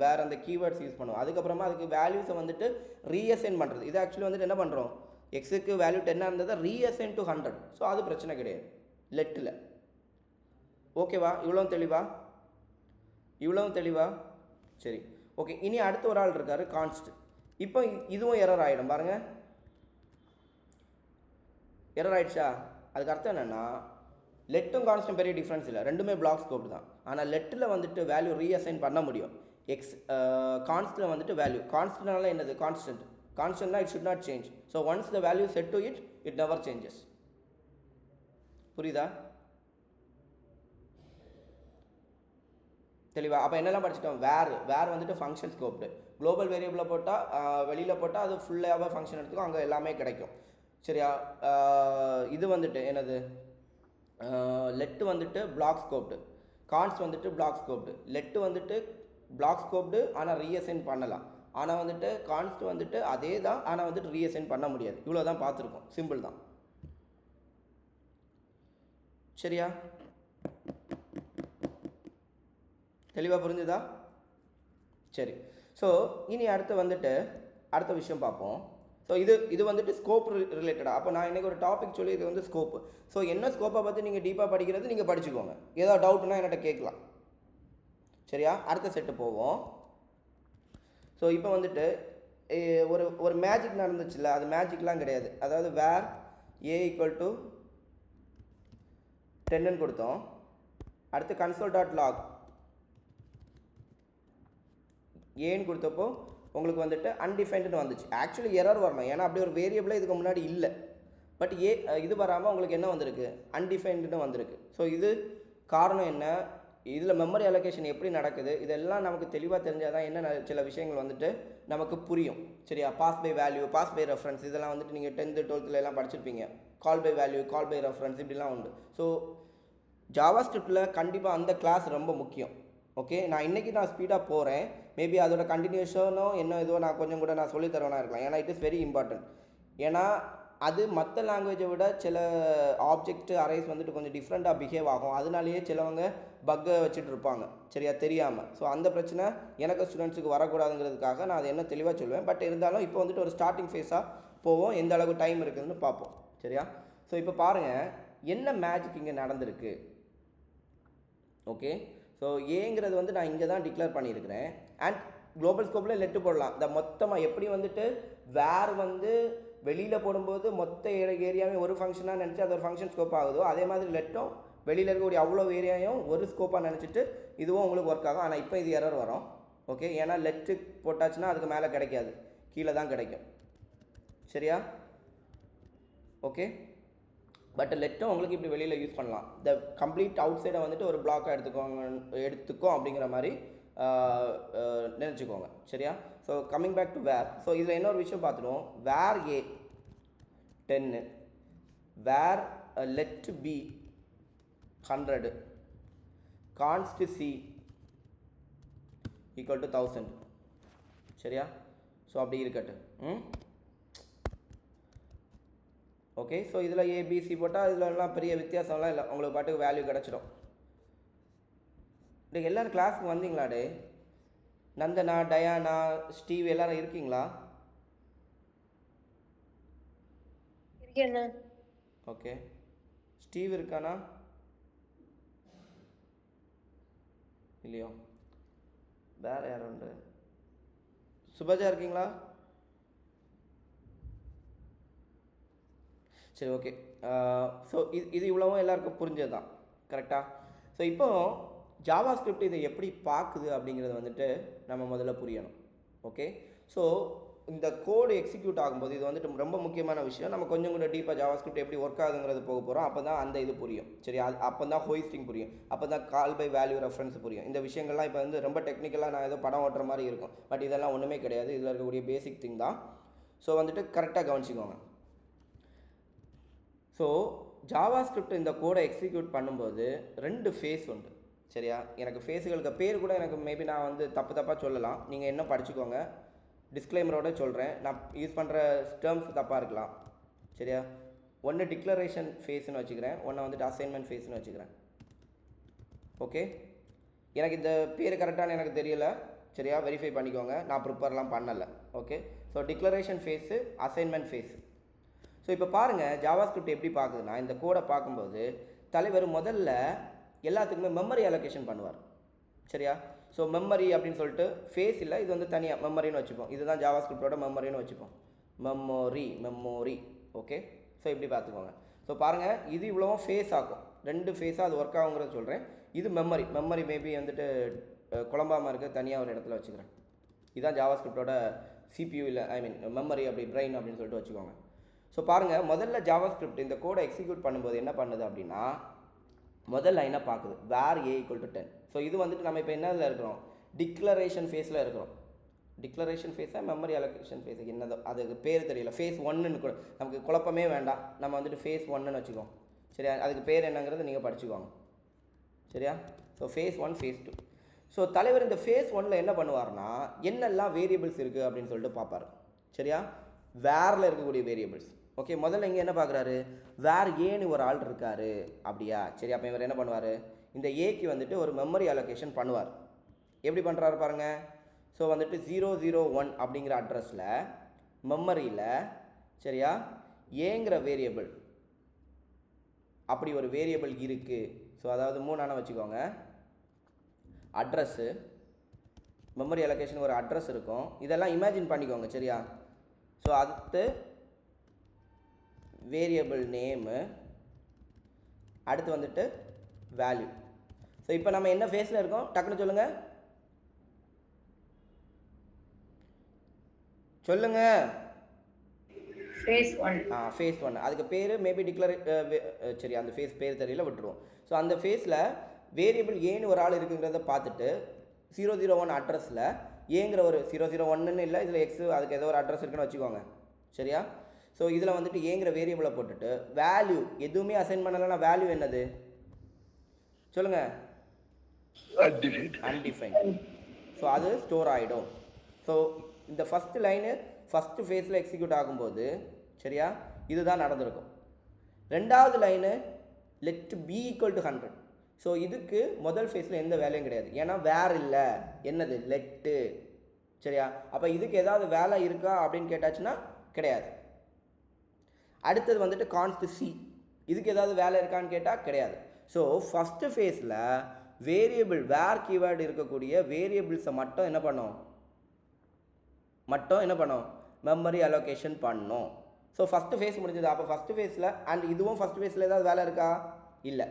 வேறு அந்த கீவேர்ட்ஸ் யூஸ் பண்ணுவோம். அதுக்கப்புறமா அதுக்கு வேல்யூஸை வந்துட்டு ரீஅசைன் பண்ணுறது. இது ஆக்சுவலி வந்துட்டு என்ன பண்ணுறோம்? எக்ஸுக்கு வேல்யூ 10 இருந்ததை ரீஅசைன் டு 100. ஸோ அது பிரச்சனை கிடையாது லெட்டில். ஓகேவா? இவ்வளோ தெளிவா? இவ்வளவும் தெளிவா? சரி, ஓகே. இனி அடுத்த ஒரு ஆள் இருக்காரு கான்ஸ்ட். இப்போ இதுவும் எரர் ஆகிடும் பாருங்கள். எரர் ஆகிடுச்சா? அதுக்கு அர்த்தம் என்னென்னா லெட்டும் கான்ஸ்ட்டும் பெரிய டிஃப்ரென்ஸ் இல்லை, ரெண்டுமே பிளாக் ஸ்கோப் தான். ஆனால் லெட்டில் வந்துட்டு வேல்யூ ரீஅசைன் பண்ண முடியும். கான்ஸ்டில் வந்துட்டு வேல்யூ கான்ஸ்டன்ட்னால என்னது? கான்ஸ்டன்ட். கான்ஸ்டன்ட்னா it should not change. So once the value set to it, it never changes. புரியுதா? தெளிவா? அப்போ என்னெல்லாம் படிச்சிட்டோம்? வேர் வந்துட்டு ஃபங்க்ஷன் ஸ்கோப்டு. குளோபல் வேரியபிளை போட்டால் வெளியில் போட்டால் அது ஃபுல்லாகவே ஃபங்க்ஷன் எடுத்துக்கும், அங்கே எல்லாமே கிடைக்கும். சரியா? இது வந்துட்டு என்னது? லெட்டு வந்துட்டு பிளாக் ஸ்கோப்டு, கான்ஸ்ட் வந்துட்டு பிளாக் ஸ்கோப்டு. லெட்டு வந்துட்டு பிளாக் ஸ்கோப்டு ஆனால் ரீஅசைன் பண்ணலாம். ஆனால் வந்துட்டு கான்ஸ்ட் வந்துட்டு அதே தான், ஆனால் வந்துட்டு ரீஅசைன் பண்ண முடியாது. இவ்வளோ தான் பார்த்துருக்கோம், சிம்பிள் தான். சரியா? தெளிவாக புரிஞ்சுதா? சரி. ஸோ இனி அடுத்த விஷயம் பார்ப்போம். ஸோ இது வந்துட்டு ஸ்கோப் ரிலேட்டடாக. அப்போ நான் இன்றைக்கி ஒரு டாபிக் சொல்லி இது வந்து ஸ்கோப்பு. ஸோ என்ன ஸ்கோப்பை பற்றி நீங்கள் டீப்பாக படிக்கிறது நீங்கள் படிச்சுக்கோங்க. ஏதாவது டவுட்னா என்கிட்ட கேட்கலாம். சரியா? அடுத்த செட்டு போவோம். ஸோ இப்போ வந்துட்டு ஒரு மேஜிக் நடந்துச்சுல்ல, அது மேஜிக்லாம் கிடையாது. அதாவது வேர் ஏ ஈக்குவல் டு 10ன்னு கொடுத்தோம். அடுத்து console.log ஏன்னு கொடுத்தப்போ உங்களுக்கு வந்துட்டு அன்டிஃபைன்டுன்னு வந்துச்சு. ஆக்சுவலி எரர் வரணும், ஏன்னா அப்படி ஒரு வேரியபிளே இதுக்கு முன்னாடி இல்லை. பட் இது வராமல் உங்களுக்கு என்ன வந்திருக்கு? அன்டிஃபைன்டுன்னு வந்திருக்கு. ஸோ இது காரணம் என்ன? இதில் மெமரி அலோகேஷன் எப்படி நடக்குது? இதெல்லாம் நமக்கு தெளிவாக தெரிஞ்சால் தான் என்ன சில விஷயங்கள் வந்துட்டு நமக்கு புரியும். சரியா? Pass by value, pass by reference, இதெல்லாம் வந்துட்டு நீங்கள் 10th 12th எல்லாம் படிச்சிருப்பீங்க. Call by value, call by reference, இப்படிலாம் உண்டு. ஸோ ஜாவா ஸ்கிரிப்டில் கண்டிப்பாக அந்த கிளாஸ் ரொம்ப முக்கியம். ஓகே, நான் இன்றைக்கி ஸ்பீடாக போகிறேன். மேபி அதோட கண்டினியூஷனோ என்ன இதுவோ நான் கொஞ்சம் கூட நான் சொல்லித்தரவேனா இருக்கலாம். ஏன்னா இட் இஸ் வெரி இம்பார்ட்டன்ட். ஏன்னா அது மற்ற லாங்குவேஜை விட சில ஆப்ஜெக்ட் அரேஸ் வந்துட்டு கொஞ்சம் டிஃப்ரெண்ட்டாக பிஹேவ் ஆகும். அதனாலேயே சிலவங்க பக்கை வச்சுட்டு இருப்பாங்க, சரியா, தெரியாமல். ஸோ அந்த பிரச்சனை எனக்கு ஸ்டூடெண்ட்ஸுக்கு வரக்கூடாதுங்கிறதுக்காக நான் அதை என்ன தெளிவாக சொல்லுவேன். பட் இருந்தாலும் இப்போ வந்துட்டு ஒரு ஸ்டார்டிங் ஃபேஸாக போவோம், எந்த அளவுக்கு டைம் இருக்குதுன்னு பார்ப்போம். சரியா? ஸோ இப்போ பாருங்கள் என்ன மேஜிக் இங்கே நடந்திருக்கு. ஓகே, ஸோ ஏங்கிறது வந்து நான் இங்கே தான் டிக்ளேர் பண்ணியிருக்கிறேன். அண்ட் குளோபல் ஸ்கோப்பில் லெட்டு போடலாம். இந்த மொத்தமாக எப்படி வந்துட்டு வேர் வந்து வெளியில் போடும்போது மொத்த ஏரியாவே ஒரு ஃபங்க்ஷனாக நினச்சி அது ஒரு ஃபங்க்ஷன் ஸ்கோப் ஆகுதோ, அதே மாதிரி லெட்டும் வெளியில் இருக்கக்கூடிய அவ்வளோ ஏரியாவையும் ஒரு ஸ்கோப்பாக நினச்சிட்டு இதுவும் உங்களுக்கு ஒர்க் ஆகும். ஆனால் இப்போ இது எரர் வரும். ஓகே, ஏன்னா லெட்டு போட்டாச்சுன்னா அதுக்கு மேலே கிடைக்காது, கீழே தான் கிடைக்கும். சரியா? ஓகே, பட் லெட்டும் உங்களுக்கு இப்படி வெளியில் யூஸ் பண்ணலாம். த கம்ப்ளீட் அவுட் சைடை வந்துட்டு ஒரு பிளாக்காக எடுத்துக்கோ அப்படிங்கிற மாதிரி நினச்சிக்கோங்க. சரியா? So coming back to var. So இதில் இன்னொரு விஷயம் பார்த்துடுவோம். Var a 10, var let b 100, const c equal to 1000. சரியா? ஸோ அப்படி இருக்கட்டும். ஓகே, ஸோ இதில் ஏபிசி போட்டால் இதிலலாம் பெரிய வித்தியாசம்லாம் இல்லை, உங்களுக்கு பாட்டுக்கு வேல்யூ கிடச்சிடும். டே எல்லோரும் கிளாஸுக்கு வந்தீங்களா? டே நந்தனா, டயானா, ஸ்டீவ் எல்லாரும் இருக்கீங்களா? ஓகே, ஸ்டீவ் இருக்கானா? இல்லையோ? வேறு யாரும் உண்டு? சுபஜா இருக்கீங்களா? சரி, ஓகே. ஸோ இது இவ்வளவும் எல்லாருக்கும் புரிஞ்சது தான், கரெக்டாக? ஸோ இப்போ ஜாவா ஸ்கிரிப்ட் இதை எப்படி பார்க்குது அப்படிங்கிறது வந்துட்டு நம்ம முதல்ல புரியணும். ஓகே, ஸோ இந்த கோடு எக்ஸிக்யூட் ஆகும்போது இது வந்துட்டு ரொம்ப முக்கியமான விஷயம். நம்ம கொஞ்சம் கூட டீப்பாக ஜாவா ஸ்கிரிப்ட் எப்படி ஒர்க் ஆகுதுங்கிறது போக போகிறோம். அப்போ தான் அந்த இது புரியும். சரி, அப்போ தான் ஹோஸ்டிங் புரியும், அப்போ தான் கால் பை வேல்யூ ரெஃபரன்ஸ் புரியும். இந்த விஷயங்கள்லாம் இப்போ வந்து ரொம்ப டெக்னிக்கலாக நான் ஏதோ படம் ஓட்டுற மாதிரி இருக்கும். பட் இதெல்லாம் ஒன்றுமே கிடையாது, இதில் இருக்கக்கூடிய பேசிக் திங் தான். ஸோ வந்துட்டு கரெக்டாக கவனிச்சிக்கோங்க. ஸோ ஜாவா ஸ்கிரிப்ட் இந்த கோடை எக்ஸிக்யூட் பண்ணும்போது 2 ஃபேஸ் உண்டு. சரியா? எனக்கு ஃபேஸுகளுக்கு பேர் கூட எனக்கு மேபி நான் வந்து தப்பாக சொல்லலாம், நீங்கள் என்ன படிச்சுக்கோங்க. டிஸ்க்ளைமரோட சொல்கிறேன், நான் யூஸ் பண்ணுற டேர்ம்ஸ் தப்பாக இருக்கலாம். சரியா? ஒன்று டிக்ளரேஷன் ஃபேஸ்னு வச்சுக்கிறேன், ஒன்று வந்துட்டு அசைன்மெண்ட் ஃபேஸ்னு வச்சுக்கிறேன். ஓகே, எனக்கு இந்த பேர் கரெக்டானு எனக்கு தெரியலை. சரியா? வெரிஃபை பண்ணிக்கோங்க, நான் ப்ரிப்பேர்லாம் பண்ணலை. Okay, so declaration phase, assignment phase. So இப்போ பாருங்கள் ஜாவா ஸ்கிரிப்ட் எப்படி பார்க்குதுன்னா, இந்த கோடை பார்க்கும்போது தலைவர் முதல்ல எல்லாத்துக்குமே மெமரி அலோகேஷன் பண்ணுவார். சரியா? ஸோ மெமரி அப்படின்னு சொல்லிட்டு ஃபேஸ் இல்லை, இது வந்து தனியாக மெமரின்னு வச்சுப்போம். இதுதான் ஜாவா ஸ்கிரிப்டோட மெமரின்னு வச்சுப்போம். Memory okay. ஸோ இப்படி பார்த்துக்கோங்க. ஸோ பாருங்கள், இது இவ்வளோவும் ஃபேஸ் ஆகும், 2 ஃபேஸாக அது ஒர்க் ஆகுங்கிறத சொல்கிறேன். இது மெமரி மேபி வந்துட்டு குழம்பாமல் இருக்க தனியாக ஒரு இடத்துல வச்சுக்கிறேன். இதுதான் ஜாவா ஸ்கிரிப்டோட CPU இல்லை, ஐ மீன் மெமரி அப்படி பிரெயின் அப்படின்னு சொல்லிட்டு வச்சுக்கோங்க. ஸோ பாருங்கள், முதல்ல ஜாவா ஸ்கிரிப்ட் இந்த கோடை எக்ஸிக்யூட் பண்ணும்போது என்ன பண்ணுது அப்படின்னா, முதல் லைனை பார்க்குது வேர் a = 10. ஸோ இது வந்துட்டு நம்ம இப்போ என்னதில் இருக்கிறோம், டிக்ளரேஷன் ஃபேஸில் இருக்கிறோம். டிக்ளரேஷன் ஃபேஸாக மெமரி அலோகேஷன் ஃபேஸ் என்னதோ அதுக்கு பேர் தெரியல, ஃபேஸ் 1ன்னு கூட நமக்கு குழப்பமே வேண்டாம், நம்ம வந்துட்டு ஃபேஸ் 1ன்னு வச்சுக்கோம். சரியா, அதுக்கு பேர் என்னங்கிறது நீங்கள் படிச்சுக்கோங்க. சரியா, ஸோ ஃபேஸ் 1 ஃபேஸ் 2. ஸோ தலைவர் இந்த ஃபேஸ் 1ல் என்ன பண்ணுவார்னா, என்னெல்லாம் வேரியபிள்ஸ் இருக்குது அப்படின்னு சொல்லிட்டு பார்ப்பார். சரியா, வேரில் இருக்கக்கூடிய வேரியபிள்ஸ். ஓகே, முதல்ல இங்கே என்ன பார்க்குறாரு, வேர் ஏன்னு ஒரு ஆள் இருக்கார் அப்படியா. சரி, அப்போ இவர் என்ன பண்ணுவார், இந்த ஏக்கு வந்துட்டு ஒரு மெமரி அலோகேஷன் பண்ணுவார். எப்படி பண்ணுறாரு பாருங்கள். ஸோ வந்துட்டு 001 அப்படிங்கிற அட்ரஸில் மெமரியில், சரியா, ஏங்கிற வேரியபிள், அப்படி ஒரு வேரியபிள் இருக்குது. ஸோ அதாவது 3 வச்சுக்கோங்க. அட்ரஸ்ஸு, மெமரி அலோகேஷன் ஒரு அட்ரஸ் இருக்கும், இதெல்லாம் இமேஜின் பண்ணிக்கோங்க. சரியா, ஸோ அடுத்து வேரியபிள் நேமு, அடுத்து வந்துட்டு வேல்யூ. ஸோ இப்போ நம்ம என்ன ஃபேஸில் இருக்கோம் டக்குன்னு சொல்லுங்கள், ஃபேஸ் 1. அதுக்கு பேர் மேபி சரி, அந்த ஃபேஸ் பேர் தெரியல, விட்டுருவோம். ஸோ அந்த ஃபேஸில் வேரியபிள் ஏன்னு ஒரு ஆள் இருக்குங்கிறத பார்த்துட்டு 001 அட்ரஸில் ஏங்கிற ஒரு 001ன்னு இல்லை, இதில் எக்ஸு அதுக்கு ஏதோ ஒரு அட்ரஸ் இருக்குன்னு வச்சுக்கோங்க. சரியா, ஸோ இதில் வந்துட்டு ஏங்கிற வேரியபிளை போட்டுட்டு வேல்யூ எதுவுமே அசைன் பண்ணலைன்னா வேல்யூ என்னது சொல்லுங்கள், அன்டிஃபைன்ட். ஸோ அது ஸ்டோர் ஆகிடும். ஸோ இந்த ஃபஸ்ட்டு லைனு ஃபஸ்ட்டு ஃபேஸில் எக்ஸிக்யூட் ஆகும்போது, சரியா, இதுதான் நடந்திருக்கும். ரெண்டாவது லைனு let b = 100. ஸோ இதுக்கு முதல் ஃபேஸில் எந்த வேலையும் கிடையாது, ஏன்னா வேர் இல்லை, என்னது லெட்டு. சரியா, அப்போ இதுக்கு ஏதாவது வேலை இருக்கா அப்படின்னு கேட்டாச்சுன்னா கிடையாது. அடுத்தது வந்துட்டு கான்ஸ்ட் சி, இதுக்கு ஏதாவது வேலை இருக்கான்னு கேட்டால் கிடையாது. ஸோ ஃபஸ்ட்டு ஃபேஸில் வேரியபிள் வேர் கீவேர்டு இருக்கக்கூடிய வேரியபிள்ஸை மட்டும் என்ன பண்ணோம், மெமரி அலோகேஷன் பண்ணோம். ஸோ ஃபஸ்ட்டு ஃபேஸ் முடிஞ்சது. அப்போ ஃபஸ்ட்டு ஃபேஸில் அண்ட் இதுவும் ஃபஸ்ட்டு ஃபேஸில் ஏதாவது வேலை இருக்கா, இல்லை.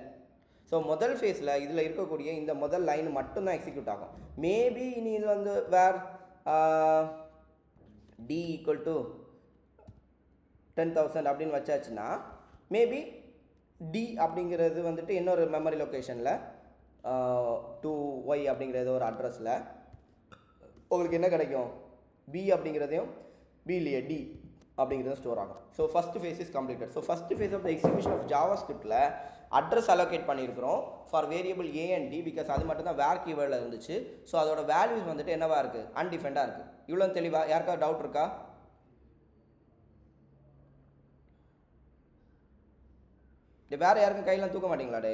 ஸோ முதல் ஃபேஸில் இதில் இருக்கக்கூடிய இந்த முதல் லைன் மட்டும்தான் எக்ஸிக்யூட் ஆகும். மேபி இனி இது வந்து வேர் d = 10,000 அப்படின்னு வச்சாச்சுன்னா மேபி d அப்படிங்கிறது வந்துட்டு இன்னொரு மெமரி லொக்கேஷனில் 2y அப்படிங்கிறது ஒரு அட்ரஸில் உங்களுக்கு என்ன கிடைக்கும், b அப்படிங்கிறதையும் b இல்லையே d அப்படிங்கிறதும் ஸ்டோர் ஆகும். So first phase is completed. So first phase of the execution of Java ஸ்கிரிப்டில் அட்ரஸ் அலோகேட் பண்ணியிருக்கிறோம் for variable a and d, because அது மட்டும் தான் வேர் கீவேர்டில் இருந்துச்சு. ஸோ அதோட வேல்யூஸ் வந்துட்டு என்னவா இருக்குது, அன்டிஃபைண்டாக இருக்குது. இவ்வளோ தெளிவாக யாருக்கா டவுட் இருக்கா? வேறு யாருக்கும் கையெல்லாம் தூக்க மாட்டிங்களா டே?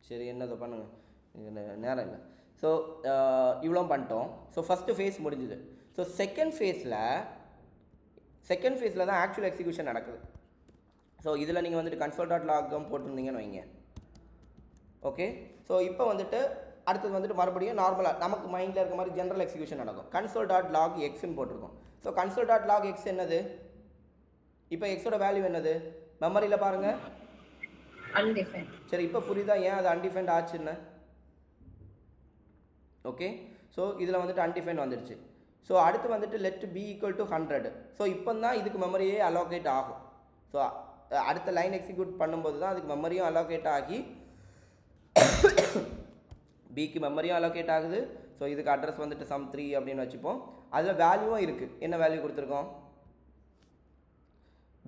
சரி, என்னதை பண்ணுங்கள், நேரம் இல்லை. ஸோ இவ்வளோ பண்ணிட்டோம். ஸோ ஃபஸ்ட்டு ஃபேஸ் முடிஞ்சுது. ஸோ செகண்ட் ஃபேஸில் தான் ஆக்சுவல் எக்ஸிக்யூஷன் நடக்குது. ஸோ இதில் நீங்கள் வந்துட்டு console.log போட்டிருந்தீங்கன்னு வைங்க. ஓகே, ஸோ இப்போ வந்துட்டு அடுத்தது வந்துட்டு மறுபடியும் நார்மலாக நமக்கு மைண்டில் இருக்க மாதிரி ஜென்ரல் எக்ஸிக்யூஷன் நடக்கும். console.log xன்னு போட்டிருக்கோம். ஸோ console.log x என்னது, இப்போ எக்ஸோட வேல்யூ என்னது, மெமரியில் பாருங்கள் undefined. சரி, இப்போ புரியுதா ஏன் அது அன்டிஃபைன்ட் ஆச்சுன்னு? ஓகே, ஸோ இதில் வந்துட்டு அன்டிஃபைன்ட் வந்துடுச்சு. ஸோ அடுத்து வந்துட்டு let b = 100. ஸோ இப்போ தான் இதுக்கு மெமரியே அலோகேட் ஆகும். ஸோ அடுத்த லைன் எக்ஸிக்யூட் பண்ணும்போது தான் அதுக்கு மெமரியும் அலோகேட் ஆகி பிக்கு மெமரியும் அலோகேட் ஆகுது. ஸோ இதுக்கு அட்ரஸ் வந்துட்டு சம் 3 அப்படின்னு வச்சுப்போம். அதில் வேல்யூவும் இருக்குது. என்ன வேல்யூ கொடுத்துருக்கோம்,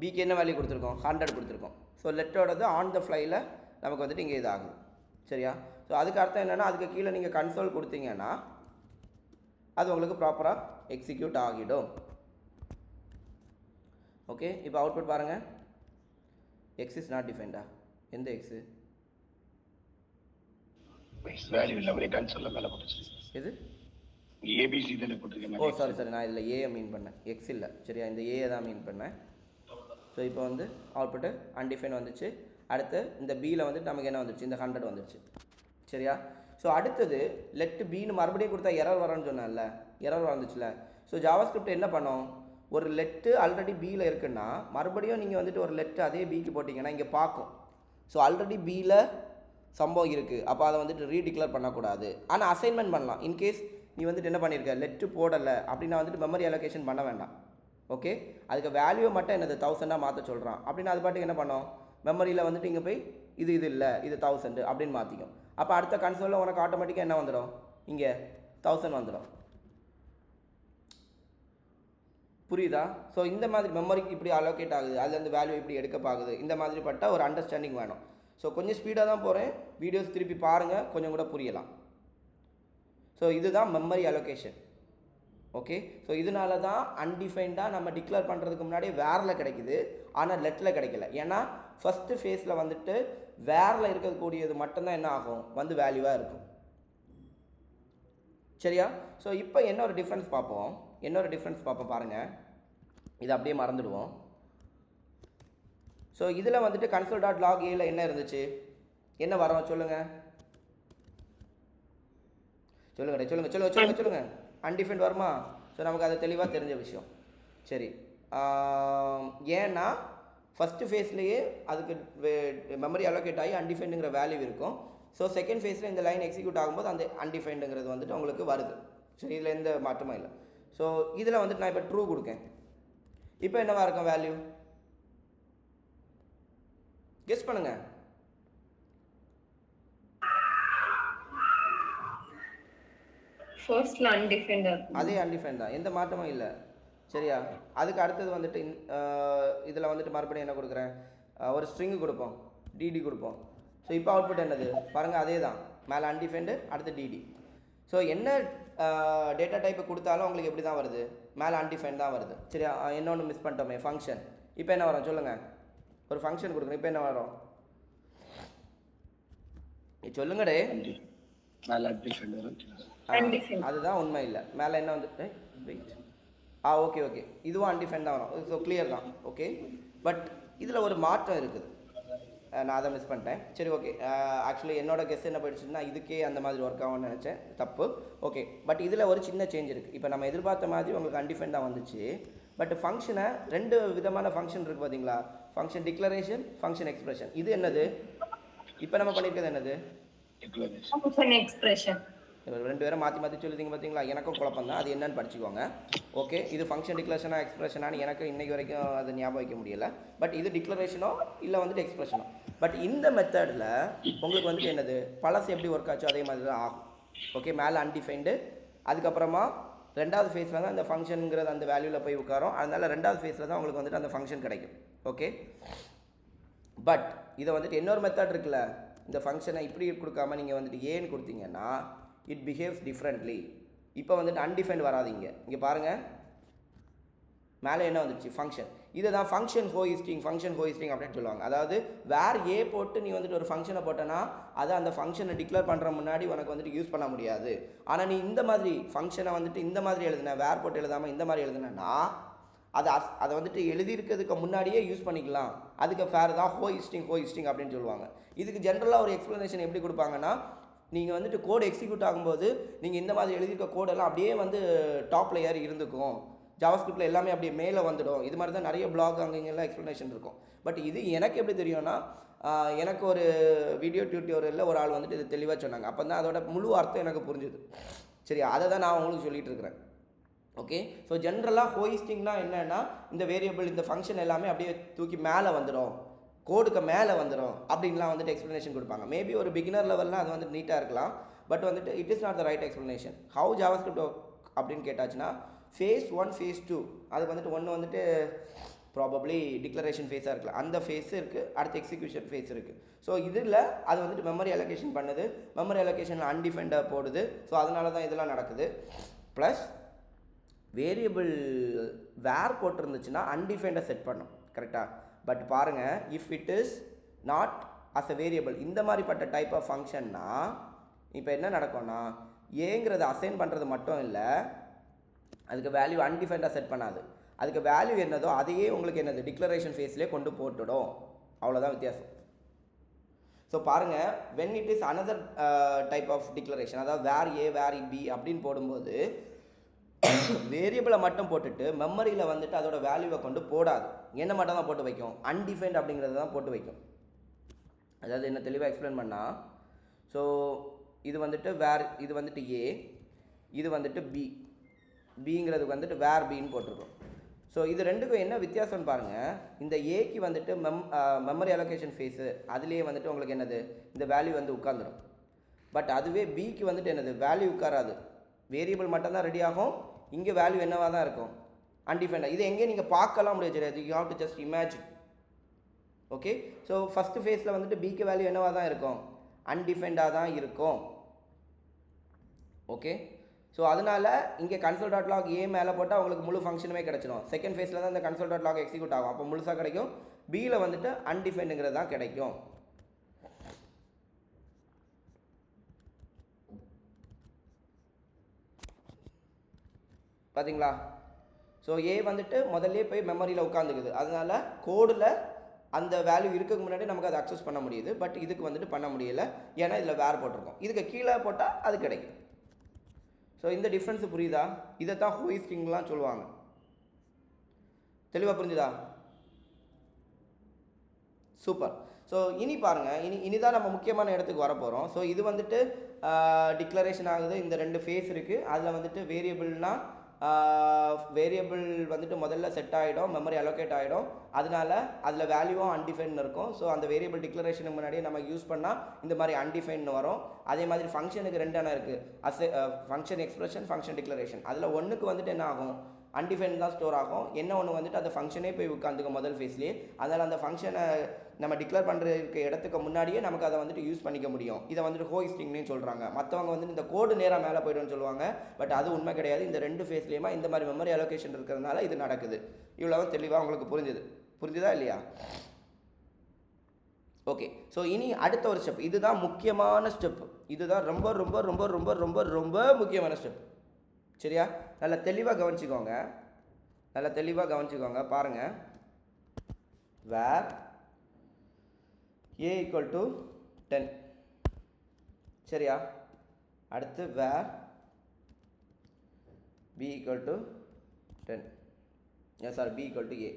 பிக்கு என்ன வேல்யூ கொடுத்துருக்கோம், 100 கொடுத்துருக்கோம். ஸோ லெட்டரோடது ஆன் த ஃப்ளையில் நமக்கு வந்துட்டு இங்கே இது ஆகுது. சரியா, ஸோ அதுக்கு அர்த்தம் என்னென்னா அதுக்கு கீழே நீங்கள் கன்சோல் கொடுத்தீங்கன்னா அது உங்களுக்கு ப்ராப்பராக எக்ஸிக்யூட் ஆகிடும். ஓகே, இப்போ அவுட்புட் பாருங்கள். எக்ஸ் இஸ் நாட் டிஃபைன்டா, எந்த எக்ஸு வேல்யூ இல்லை, ஒரே கன்சோல்ல மேலே போட்டுச்சு. எது ஏபிசி தானே போட்டிருக்கேன். ஓ சாரி, நான் இதில் ஏ மீன் பண்ணேன், எக்ஸ் இல்லை. சரியா, இந்த ஏ தான் மீன் பண்ணேன். ஸோ இப்போ வந்து அவுட்புட்டு அன்டிஃபைன் வந்துச்சு. அடுத்து இந்த பியில் வந்துட்டு நமக்கு என்ன வந்துருச்சு, இந்த 100 வந்துருச்சு. சரியா? ஸோ அடுத்தது லெட் பின்னு மறுபடியும் கொடுத்தா எரர் வரேன்னு சொன்னேன்ல, எரர் வந்துச்சுல. ஸோ ஜாவாஸ்கிரிப்ட் என்ன பண்ணோம், ஒரு லெட்டு ஆல்ரெடி பியில் இருக்குன்னா மறுபடியும் நீங்கள் வந்துட்டு ஒரு லெட்டு அதே பிக்கு போட்டிங்கன்னா இங்கே பார்க்கும். ஸோ ஆல்ரெடி பியில் சம்பவம் இருக்குது, அப்போ அதை வந்துட்டு ரீடிக்ளேர் பண்ணக்கூடாது. ஆனால் அசைன்மெண்ட் பண்ணலாம். இன்கேஸ் நீ வந்துட்டு என்ன பண்ணியிருக்க, லெட்டு போடலை அப்படின்னா வந்துட்டு மெமரி அலோகேஷன் பண்ண வேண்டாம். ஓகே, அதுக்கு வேல்யூ மட்டும் என்னது 1000 மாற்ற சொல்கிறான் அப்படின்னா அது பாட்டுக்கு என்ன பண்ணோம், மெமரியில் வந்துட்டு இங்கே போய் இது இல்லை இது 1000 அப்படின்னு மாற்றிக்கும். அப்போ அடுத்த கன்சோலில் உனக்கு ஆட்டோமேட்டிக்காக என்ன வந்துடும், இங்கே 1000 வந்துடும். புரியுதா? ஸோ இந்த மாதிரி மெமரிக்கு இப்படி அலோகேட் ஆகுது, அதுலேருந்து வேல்யூ இப்படி எடுக்கப்பாகுது, இந்த மாதிரி பட்ட ஒரு அண்டர்ஸ்டாண்டிங் வேணும். ஸோ கொஞ்சம் ஸ்பீடாக தான் போகிறேன், வீடியோஸ் திருப்பி பாருங்கள், கொஞ்சம் கூட புரியலாம். ஸோ இதுதான் மெமரி அலோகேஷன். ஓகே, ஸோ இதனால தான் அன்டிஃபைன்டாக நம்ம டிக்ளேர் பண்ணுறதுக்கு முன்னாடி வேரில் கிடைக்குது, ஆனால் லெட்டில் கிடைக்கல. ஏன்னா ஃபஸ்ட்டு ஃபேஸில் வந்துட்டு வேரில் இருக்கக்கூடியது மட்டும்தான் என்ன ஆகும், வந்து வேல்யூவாக இருக்கும். சரியா? ஸோ இப்போ என்ன ஒரு டிஃப்ரென்ஸ் பார்ப்போம், பாருங்கள். இதை அப்படியே மறந்துடுவோம். ஸோ இதில் வந்துட்டு console.log ஏல என்ன இருந்துச்சு, என்ன வரோம் சொல்லுங்கள், சொல்லுங்கள். அன்டிஃபைன்ட் வருமா? ஸோ நமக்கு அது தெளிவாக தெரிஞ்ச விஷயம். சரி, ஏன்னா ஃபஸ்ட்டு ஃபேஸ்லேயே அதுக்கு மெமரி அலோகேட் ஆகி அன்டிஃபைண்டுங்கிற வேல்யூ இருக்கும். ஸோ செகண்ட் ஃபேஸில் இந்த லைன் எக்ஸிக்யூட் ஆகும்போது அந்த அன்டிஃபைண்டுங்கிறது வந்துட்டு உங்களுக்கு வருது. சரி, இதில் எந்த மாற்றமும் இல்லை. ஸோ இதில் வந்துட்டு நான் இப்போ ட்ரூ கொடுக்கேன், இப்போ என்னவா இருக்கும் வேல்யூ, கெஸ் பண்ணுங்கள். ஃபர்ஸ்ட்ல அன்டிஃபைன்ட், அதே அன்டிஃபைன்ட் தான், எந்த மாற்றமும் இல்லை. சரியா? அதுக்கு அடுத்தது வந்துட்டு இதில் வந்துட்டு மறுபடியும் என்ன கொடுக்குறேன், ஒரு ஸ்ட்ரிங்கு கொடுப்போம், டிடி கொடுப்போம். ஸோ இப்போ அவுட்புட் என்னது பாருங்கள், அதே தான், மேலே அன்டிஃபைன்டு அடுத்து டிடி. ஸோ என்ன டேட்டா டைப்பு கொடுத்தாலும் உங்களுக்கு எப்படி தான் வருது, மேலே அன்டிஃபைன் தான் வருது. சரியா? இன்னொன்று மிஸ் பண்ணிட்டோமே, ஃபங்க்ஷன். இப்போ என்ன வரும் சொல்லுங்கள், ஒரு ஃபங்க்ஷன் கொடுக்குறேன், இப்போ என்ன வரும் சொல்லுங்கடே. அதுதான் உண்மை இல்லை, மேலே என்ன வந்து வெயிட், ஓகே, இதுவும் அன்டிஃபைன் தான் வரும். ஸோ கிளியர் தான். ஓகே, பட் இதில் ஒரு மாற்றம் இருக்குது, நான் அதை மிஸ் பண்ணிட்டேன். சரி, ஓகே. ஆக்சுவலி என்னோட கெஸ் என்ன போயிடுச்சுன்னா இதுக்கே அந்த மாதிரி ஒர்க் ஆகும்னு நினச்சேன், தப்பு. ஓகே, பட் இதில் ஒரு சின்ன சேஞ்ச் இருக்குது. இப்போ நம்ம எதிர்பார்த்த மாதிரி உங்களுக்கு அன்டிஃபைன் தான் வந்துச்சு, பட் ஃபங்க்ஷனை 2 விதமான ஃபங்க்ஷன் இருக்குது பார்த்தீங்களா, ஃபங்க்ஷன் டிக்ளரேஷன், ஃபங்க்ஷன் எக்ஸ்பிரஷன். இது என்னது, இப்போ நம்ம பண்ணியிருக்கிறது என்னது, ஃபங்க்ஷன் எக்ஸ்பிரஷன். 2 பேரும் மாற்றி சொல்லுதீங்க பார்த்தீங்களா, எனக்கும் குழப்பம் தான், அது என்னன்னு படிச்சுக்கோங்க. ஓகே, இது ஃபங்க்ஷன் டிக்ளரேஷனா எக்ஸ்பிரஷனானு எனக்கு இன்றைக்கி வரைக்கும் அது ஞாபகம் வைக்க முடியலை. பட் இது டிக்ளரேஷனோ இல்லை வந்துட்டு எக்ஸ்பிரஷனோ. பட் இந்த மெத்தடில் உங்களுக்கு வந்துட்டு என்னது, பழசு எப்படி ஒர்க் ஆச்சோ அதே மாதிரி தான் ஆகும். ஓகே, மேலே அன்டிஃபைன்டு, அதுக்கப்புறமா 2வது ஃபேஸில் தான் இந்த ஃபங்க்ஷனுங்கிறது அந்த வேல்யூவில் போய் உட்காரும். அதனால் 2வது ஃபேஸில் தான் உங்களுக்கு வந்துட்டு அந்த ஃபங்க்ஷன் கிடைக்கும். ஓகே, பட் இதை வந்துட்டு இன்னொரு மெத்தட் இருக்குல்ல, இந்த ஃபங்க்ஷனை இப்படி கொடுக்காம நீங்கள் வந்துட்டு ஏன்னு கொடுத்தீங்கன்னா இட் பிஹேவ்ஸ் டிஃப்ரெண்ட்லி. இப்போ வந்துட்டு அன்டிஃபைன்ட் வராதிங்க, இங்கே பாருங்கள் மேலே என்ன வந்துடுச்சு, ஃபங்க்ஷன். இதை தான் ஃபங்க்ஷன் ஹோயிஸ்டிங் அப்படின்னு சொல்லுவாங்க. அதாவது வேர் ஏ போட்டு நீ வந்துட்டு ஒரு ஃபங்க்ஷனை போட்டேன்னா அதை அந்த ஃபங்க்ஷனை டிக்ளேர் பண்ணுற முன்னாடி உனக்கு வந்துட்டு யூஸ் பண்ண முடியாது. ஆனால் நீ இந்த மாதிரி ஃபங்க்ஷனை வந்துட்டு இந்த மாதிரி எழுதுன, வேர் போட்டு எழுதாமல் இந்த மாதிரி எழுதுனா அதை வந்துட்டு எழுதியிருக்கிறதுக்கு முன்னாடியே யூஸ் பண்ணிக்கலாம். அதுக்கு ஃபேர் தான் ஹோயிஸ்டிங் அப்படின்னு சொல்லுவாங்க. இதுக்கு ஜென்ரலாக ஒரு எக்ஸ்ப்ளனேஷன் எப்படி கொடுப்பாங்கன்னா, நீங்கள் வந்துட்டு கோடு எக்ஸிக்யூட் ஆகும்போது நீங்கள் இந்த மாதிரி எழுதியிருக்க கோடெல்லாம் அப்படியே வந்து டாப்பில் ஏறி இருந்துக்கும், ஜாவாஸ்கிரிப்டில் எல்லாமே அப்படியே மேலே வந்துடும். இது மாதிரி தான் நிறைய பிளாக் அங்கெல்லாம் எக்ஸ்ப்ளனேஷன் இருக்கும். பட் இது எனக்கு எப்படி தெரியும்னா, எனக்கு ஒரு வீடியோ டியூட்டோரியலில் ஒரு ஆள் வந்துட்டு இது தெளிவாக சொன்னாங்க. அப்போ தான் அதோட முழு அர்த்தம் எனக்கு புரிஞ்சுது. சரி, அதை தான் நான் உங்களுக்கு சொல்லிகிட்டு இருக்கிறேன். ஓகே, ஸோ ஜென்ரலாக ஹோயிஸ்டிங்னா என்னென்னா, இந்த வேரியபிள் இந்த ஃபங்க்ஷன் எல்லாமே அப்படியே தூக்கி மேலே வந்துடும், கோடுக்கு மேலே வந்துடும் அப்படின்லாம் வந்துட்டு எக்ஸ்ப்ளனேஷன் கொடுப்பாங்க. மேபி ஒரு பிகினர் லெவலில் அது வந்துட்டு நீட்டாக இருக்கலாம். பட் வந்துட்டு it is not the right explanation. How JavaScript அப்படின்னு கேட்டாச்சுன்னா, ஃபேஸ் 1 ஃபேஸ் 2 அதுக்கு வந்துட்டு ஒன்று வந்துட்டு ப்ராபப்ளி டிக்ளரேஷன் ஃபேஸாக இருக்கலாம், அந்த ஃபேஸ் இருக்குது, அடுத்து எக்ஸிக்யூஷன் ஃபேஸ் இருக்குது. ஸோ இதில் அது வந்துட்டு மெமரி அலோகேஷன் பண்ணுது, மெமரி அலோகேஷனில் அன்டிஃபைண்டாக போடுது. ஸோ அதனால தான் இதெல்லாம் நடக்குது. ப்ளஸ் வேரியபிள் வேர் போட்டிருந்துச்சுன்னா அன்டிஃபைண்டாக செட் பண்ணும், கரெக்டாக. பட் பாருங்கள், if it is not as a variable, இந்த மாதிரிப்பட்ட டைப் ஆஃப் ஃபங்க்ஷன்னா இப்போ என்ன நடக்கும்னா, ஏங்கிறத அசைன் பண்ணுறது மட்டும் இல்லை, அதுக்கு வேல்யூ அன்டிஃபைண்டாக செட் பண்ணாது. அதுக்கு வேல்யூ என்னதோ அதையே உங்களுக்கு என்னது டிக்ளரேஷன் ஃபேஸ்லேயே கொண்டு போட்டுடும். அவ்வளோதான் வித்தியாசம். ஸோ பாருங்கள், when it is another type of declaration, அதாவது வேர் ஏ வேர் பி அப்படின்னு போடும்போது வேரியபிளை மட்டும் போட்டுட்டு மெமரியில் வந்துட்டு அதோட வேல்யூவை கொண்டு போடாது. என்ன மட்டும் தான் போட்டு வைக்கும்? அன்டிஃபைன்ட் அப்படிங்கிறது தான் போட்டு வைக்கும். அதாவது என்ன தெளிவாக எக்ஸ்பிளைன் பண்ணால், ஸோ இது வந்துட்டு இது வந்துட்டு ஏ, இது வந்துட்டு பிங்கிறதுக்கு வந்துட்டு வேர் பின்னு போட்டிருக்கோம். ஸோ இது ரெண்டுக்கும் என்ன வித்தியாசம்னு பாருங்கள். இந்த ஏக்கு வந்துட்டு மெமரி அலோகேஷன் ஃபேஸு அதுலேயே வந்துட்டு உங்களுக்கு என்னது இந்த வேல்யூ வந்து உட்காந்துடும். பட் அதுவே பிக்கு வந்துட்டு என்னது வேல்யூ உட்காராது, வேரியபிள் மட்டும்தான் ரெடி ஆகும். இங்கே வேல்யூ என்னவாக தான் இருக்கும்? அன்டிஃபைண்டாக. இது எங்கேயும் நீங்கள் பார்க்கலாம் முடியாது, you have to just imagine. Okay, so first ஃபேஸில் வந்துட்டு பிக்கு வேல்யூ என்னவாக தான் இருக்கும்? அன்டிஃபைண்டாக தான் இருக்கும். ஓகே, ஸோ அதனால் இங்கே கன்சோல் டாட் லாக் ஏ மேலே போட்டால் உங்களுக்கு முழு ஃபங்க்ஷனுமே கிடச்சிடும். செகண்ட் ஃபேஸில் தான் இந்த கன்சோல் டாட் லாக் எக்ஸிக்யூட் ஆகும், அப்போ முழுசாக கிடைக்கும். பியில் வந்துட்டு அன்டிஃபைண்டுங்கிறது தான் கிடைக்கும். பார்த்தீங்களா? ஸோ ஏ வந்துட்டு முதல்ல போய் மெமரியில் உட்காந்துக்குது, அதனால் கோடில் அந்த வேல்யூ இருக்கிறதுக்கு முன்னாடி நமக்கு அதை அக்சஸ் பண்ண முடியுது. பட் இதுக்கு வந்துட்டு பண்ண முடியல, ஏன்னா இதில் வேர் போட்டிருக்கோம். இதுக்கு கீழே போட்டால் அது கிடைக்கும். ஸோ இந்த டிஃப்ரென்ஸு புரியுதா? இதை தான் ஹோயிஸ்டிங்லாம் சொல்லுவாங்க. தெளிவாக புரிஞ்சுதா? சூப்பர். ஸோ இனி பாருங்கள், இனிதான் நம்ம முக்கியமான இடத்துக்கு வர போகிறோம். ஸோ இது வந்துட்டு டிக்ளரேஷன் ஆகுது, இந்த ரெண்டு ஃபேஸ் இருக்குது. அதில் வந்துட்டு வேரியபிள்னால் வேரியபிள் வந்துட்டு முதல்ல செட் ஆகிடும், மெமரி அலோகேட் ஆகிடும். அதனால அதில் வேல்யூவும் அன்டிஃபைன் இருக்கும். ஸோ அந்த வேரியபிள் டிக்ளரேஷனுக்கு முன்னாடியே நம்ம யூஸ் பண்ணால் இந்த மாதிரி அன்டிஃபைன் வரும். அதே மாதிரி ஃபங்க்ஷனுக்கு ரெண்டான இருக்குது, ஃபங்க்ஷன் எக்ஸ்பிரஷன், ஃபங்க்ஷன் டிக்ளரேஷன். அதில் ஒன்றுக்கு வந்துட்டு என்ன ஆகும்? அன்டிஃபைன் தான் ஸ்டோர் ஆகும். என்ன ஒன்று வந்துட்டு அந்த ஃபங்க்ஷனே போய் உட்காந்துக்கும் முதல் ஃபேஸ்லேயே. அதனால் அந்த ஃபங்க்ஷனை நம்ம டிக்ளேர் பண்ணுறதுக்கு இடத்துக்கு முன்னாடியே நமக்கு அதை வந்துட்டு யூஸ் பண்ணிக்க முடியும். இதை வந்துட்டு ஹோயிஸ்டிங்னு சொல்கிறாங்க. மற்றவங்க வந்துட்டு இந்த கோடு நேராக மேலே போய்டுன்னு சொல்லுவாங்க. பட் அது உண்மை கிடையாது. இந்த ரெண்டு ஃபேஸ்லேயுமா இந்த மாதிரி மெமரி அலோகேஷன் இருக்கிறதுனால இது நடக்குது. இவ்வளோ தெளிவாக உங்களுக்கு புரிஞ்சுதா இல்லையா? ஓகே, ஸோ இனி அடுத்த ஒரு ஸ்டெப், இதுதான் முக்கியமான ஸ்டெப். இதுதான் ரொம்ப ரொம்ப ரொம்ப ரொம்ப ரொம்ப ரொம்ப முக்கியமான ஸ்டெப். சரியா? நல்லா தெளிவாக கவனிச்சுக்கோங்க. பாருங்கள், வேர் ஏ ஈக்குவல் டு 10. சரியா? அடுத்து var b equal to 10. B equal to a.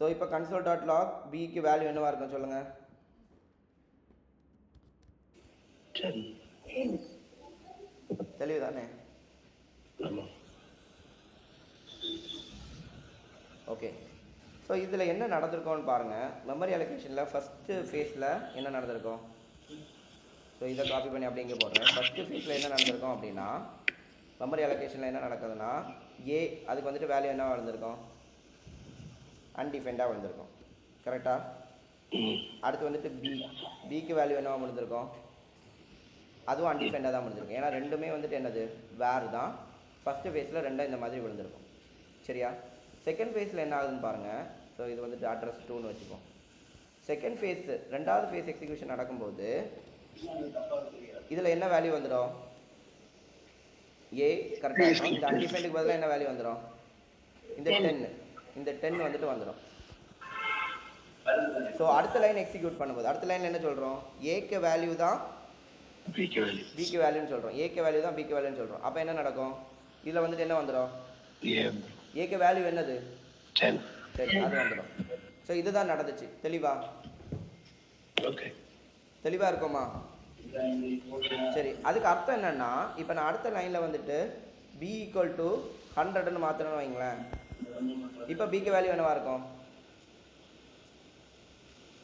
So இப்போ கன்சோல் டாட் லாக் பிக்கு வேல்யூ என்னவா இருக்கும் சொல்லுங்கள்? தெளிவு தானே? ஓகே, ஸோ இதில் என்ன நடந்திருக்கோன்னு பாருங்கள். மெமரி அலோகேஷனில் ஃபஸ்ட்டு ஃபேஸில் என்ன நடந்திருக்கும்? ஸோ இதை காப்பி பண்ணி அப்படி இங்கே போடுறேன். ஃபஸ்ட்டு ஃபேஸில் என்ன நடந்திருக்கும் அப்படின்னா, மெமரி அலோகேஷனில் என்ன நடக்குதுன்னா, ஏ அதுக்கு வந்துட்டு வேல்யூ என்னவா இருந்திருக்கும்? அன்டிஃபைண்டாக வந்திருக்கும். கரெக்டாக? அடுத்து வந்துட்டு பிக்கு வேல்யூ என்னவா முடிஞ்சிருக்கும்? அதுவும் அன்டிஃபைண்டாக தான் முடிஞ்சிருக்கும். ஏன்னா ரெண்டுமே வந்துட்டு என்னது? வேர் தான். ஃபஸ்ட்டு ஃபேஸில் ரெண்டாக இந்த மாதிரி விழுந்திருக்கும். சரியா? செகண்ட் ஃபேஸில் என்ன ஆகுதுன்னு பாருங்கள். ஸோ இது வந்துட்டு அட்ரஸ் 2ன்னு வச்சுப்போம். செகண்ட் ஃபேஸு ரெண்டாவது ஃபேஸ் எக்ஸிக்யூஷன் நடக்கும்போது இதில் என்ன வேல்யூ வந்துடும்? ஏ கரெக்டாக இருக்கும். இந்த அன்டிஃபைண்டுக்கு பதிலாக என்ன வேல்யூ வந்துடும்? இந்த 10 வந்துட்டு வந்துடும். ஸோ அடுத்த லைன் எக்ஸிக்யூட் பண்ணும்போது அடுத்த லைனில் என்ன சொல்கிறோம்? ஏக்கு வேல்யூ தான் பிக்கு வேல்யூன்னு சொல்கிறோம். ஏக்கு வேல்யூ தான் பிக்கு வேல்யூன்னு சொல்கிறோம். அப்போ என்ன நடக்கும்? இதில் வந்துட்டு என்ன வந்துடும்? ஏக்கு வேல்யூ என்னது? 10. சரி, அது வந்துடும். ஸோ இதுதான் நடந்துச்சு. தெளிவாக இருக்குமா? சரி, அதுக்கு அர்த்தம் என்னென்னா, இப்போ நான் அடுத்த லைனில் வந்துட்டு பி ஈக்குவல் டு 100ன்னு மாற்றணும்னு வைங்களேன். இப்போ பிக்கு வேல்யூ என்னவா இருக்கும்?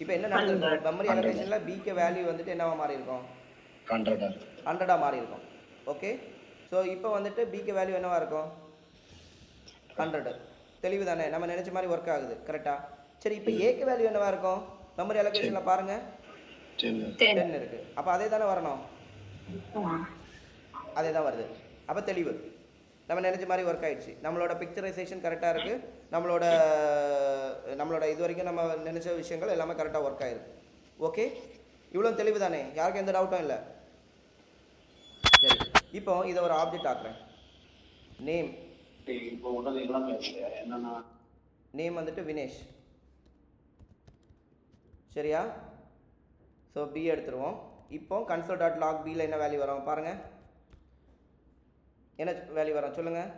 இப்போ என்ன நடந்திருக்கும்? மெமரி அலோகேஷனில் பிக்கு வேல்யூ வந்துட்டு என்னவா மாறி இருக்கும்? 100 மாறி இருக்கும். ஓகே, ஸோ இப்போ வந்துட்டு பிக்கு வேல்யூ என்னவா இருக்கும்? 100. தெளிவு தானே? நம்ம நினச்ச மாதிரி ஒர்க் ஆகுது. கரெக்டாக? சரி, இப்போ ஏக்கு வேல்யூ என்னவா இருக்கும்? மெமரி அலோகேஷனில் பாருங்கள் 10 இருக்குது. அப்போ அதே தானே வரணும்? அதே தான் வருது. அப்போ தெளிவு, நம்ம நினச்ச மாதிரி ஒர்க் ஆகிடுச்சு. நம்மளோட பிக்சரைசேஷன் கரெக்டாக இருக்குது. நம்மளோட இது வரைக்கும் நம்ம நினச்ச விஷயங்கள் எல்லாமே கரெக்டாக ஒர்க் ஆகிருக்கு. ஓகே, இவ்வளோ தெளிவு தானே? யாருக்கும் எந்த டவுட்டும் இல்லை. சரி, இப்போ இதை ஒரு ஆப்ஜெக்ட் ஆக்குறேன். நேம் வந்துட்டு வினேஷ். சரியா? ஸோ பி எடுத்துருவோம். இப்போ கன்சோல் டாட் லாக் பியில் என்ன வேல்யூ வரும் பாருங்கள். என்ன வேல்யூ வரும் சொல்லுங்கள்.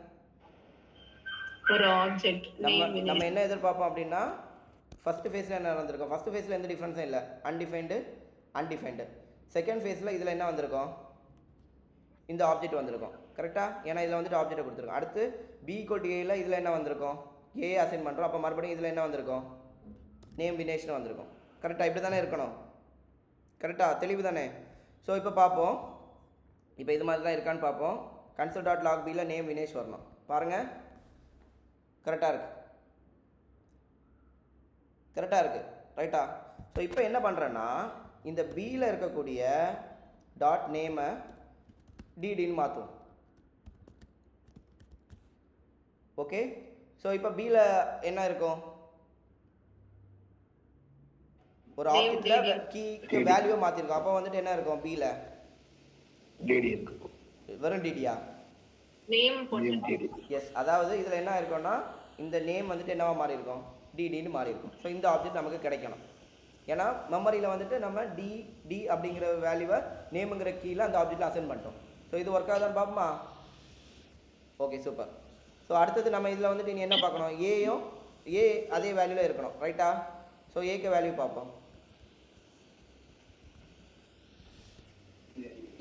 ஒரு ஆப்ஜெக்ட் நம்ம என்ன எதிர்பார்ப்போம் அப்படின்னா ஃபஸ்ட்டு ஃபேஸில் என்ன வந்திருக்கும்? ஃபஸ்ட்டு ஃபேஸில் எந்த டிஃப்ரென்ஸும் இல்லை, அன்டிஃபைன்டு. செகண்ட் ஃபேஸில் இதில் என்ன வந்திருக்கும்? இந்த ஆப்ஜெக்ட் வந்திருக்கும். கரெக்டாக? ஏன்னா இதில் வந்துட்டு ஆப்ஜெக்டை கொடுத்துருக்கோம். அடுத்து பி ஈக்குவல் ஏயில் இதில் என்ன வந்திருக்கும்? ஏ அசைன் பண்ணுறோம். அப்போ மறுபடியும் இதில் என்ன வந்திருக்கும்? நேம் வினேஷ்னு வந்திருக்கும். கரெக்டாக? இப்படி தானே இருக்கணும். கரெக்டாக? தெளிவு தானே? ஸோ இப்போ பார்ப்போம். இப்போ இது மாதிரி தான் இருக்கான்னு பார்ப்போம். கன்சோல் டாட் லாக் பியில் நேம் வினேஷ் வரணும். பாருங்கள், கரெக்டாக இருக்குது. ரைட்டா? ஸோ இப்போ என்ன பண்ணுறேன்னா இந்த பியில் இருக்கக்கூடிய டாட் நேமை டிடின்னு மாற்றுவோம். ஓகே. ஸோ இப்போ பியில் என்ன இருக்கும்? ஒரு ஆப்ஜெக்டில் கீக்கு வேல்யூவை மாற்றிருக்கோம். அப்போ வந்துட்டு என்ன இருக்கும் பியில்? டிடி இருக்கு. வெறும் டிடியா? நேம் போட்டு. எஸ். அதாவது இதில் என்ன இருக்கும்னா இந்த நேம் வந்துட்டு என்னவா மாறி இருக்கும்? டிடின்னு மாறி இருக்கும். ஸோ இந்த ஆப்ஜெக்ட் நமக்கு கிடைக்கணும். ஏன்னா மெமரியில் வந்துட்டு நம்ம டி அப்படிங்கிற வேல்யூவை நேமுங்கிற கீழே அந்த ஆப்ஜெக்டில் அசைன் பண்ணிட்டோம். ஸோ இது ஒர்க் ஆகுதான்னு பார்ப்போமா? Okay, super. ஸோ அடுத்தது நம்ம இதில் வந்துட்டு நீ என்ன பார்க்கணும்? ஏ அதே வேல்யூவில் இருக்கணும். ரைட்டா? ஸோ ஏக்கு வேல்யூ பார்ப்போம்.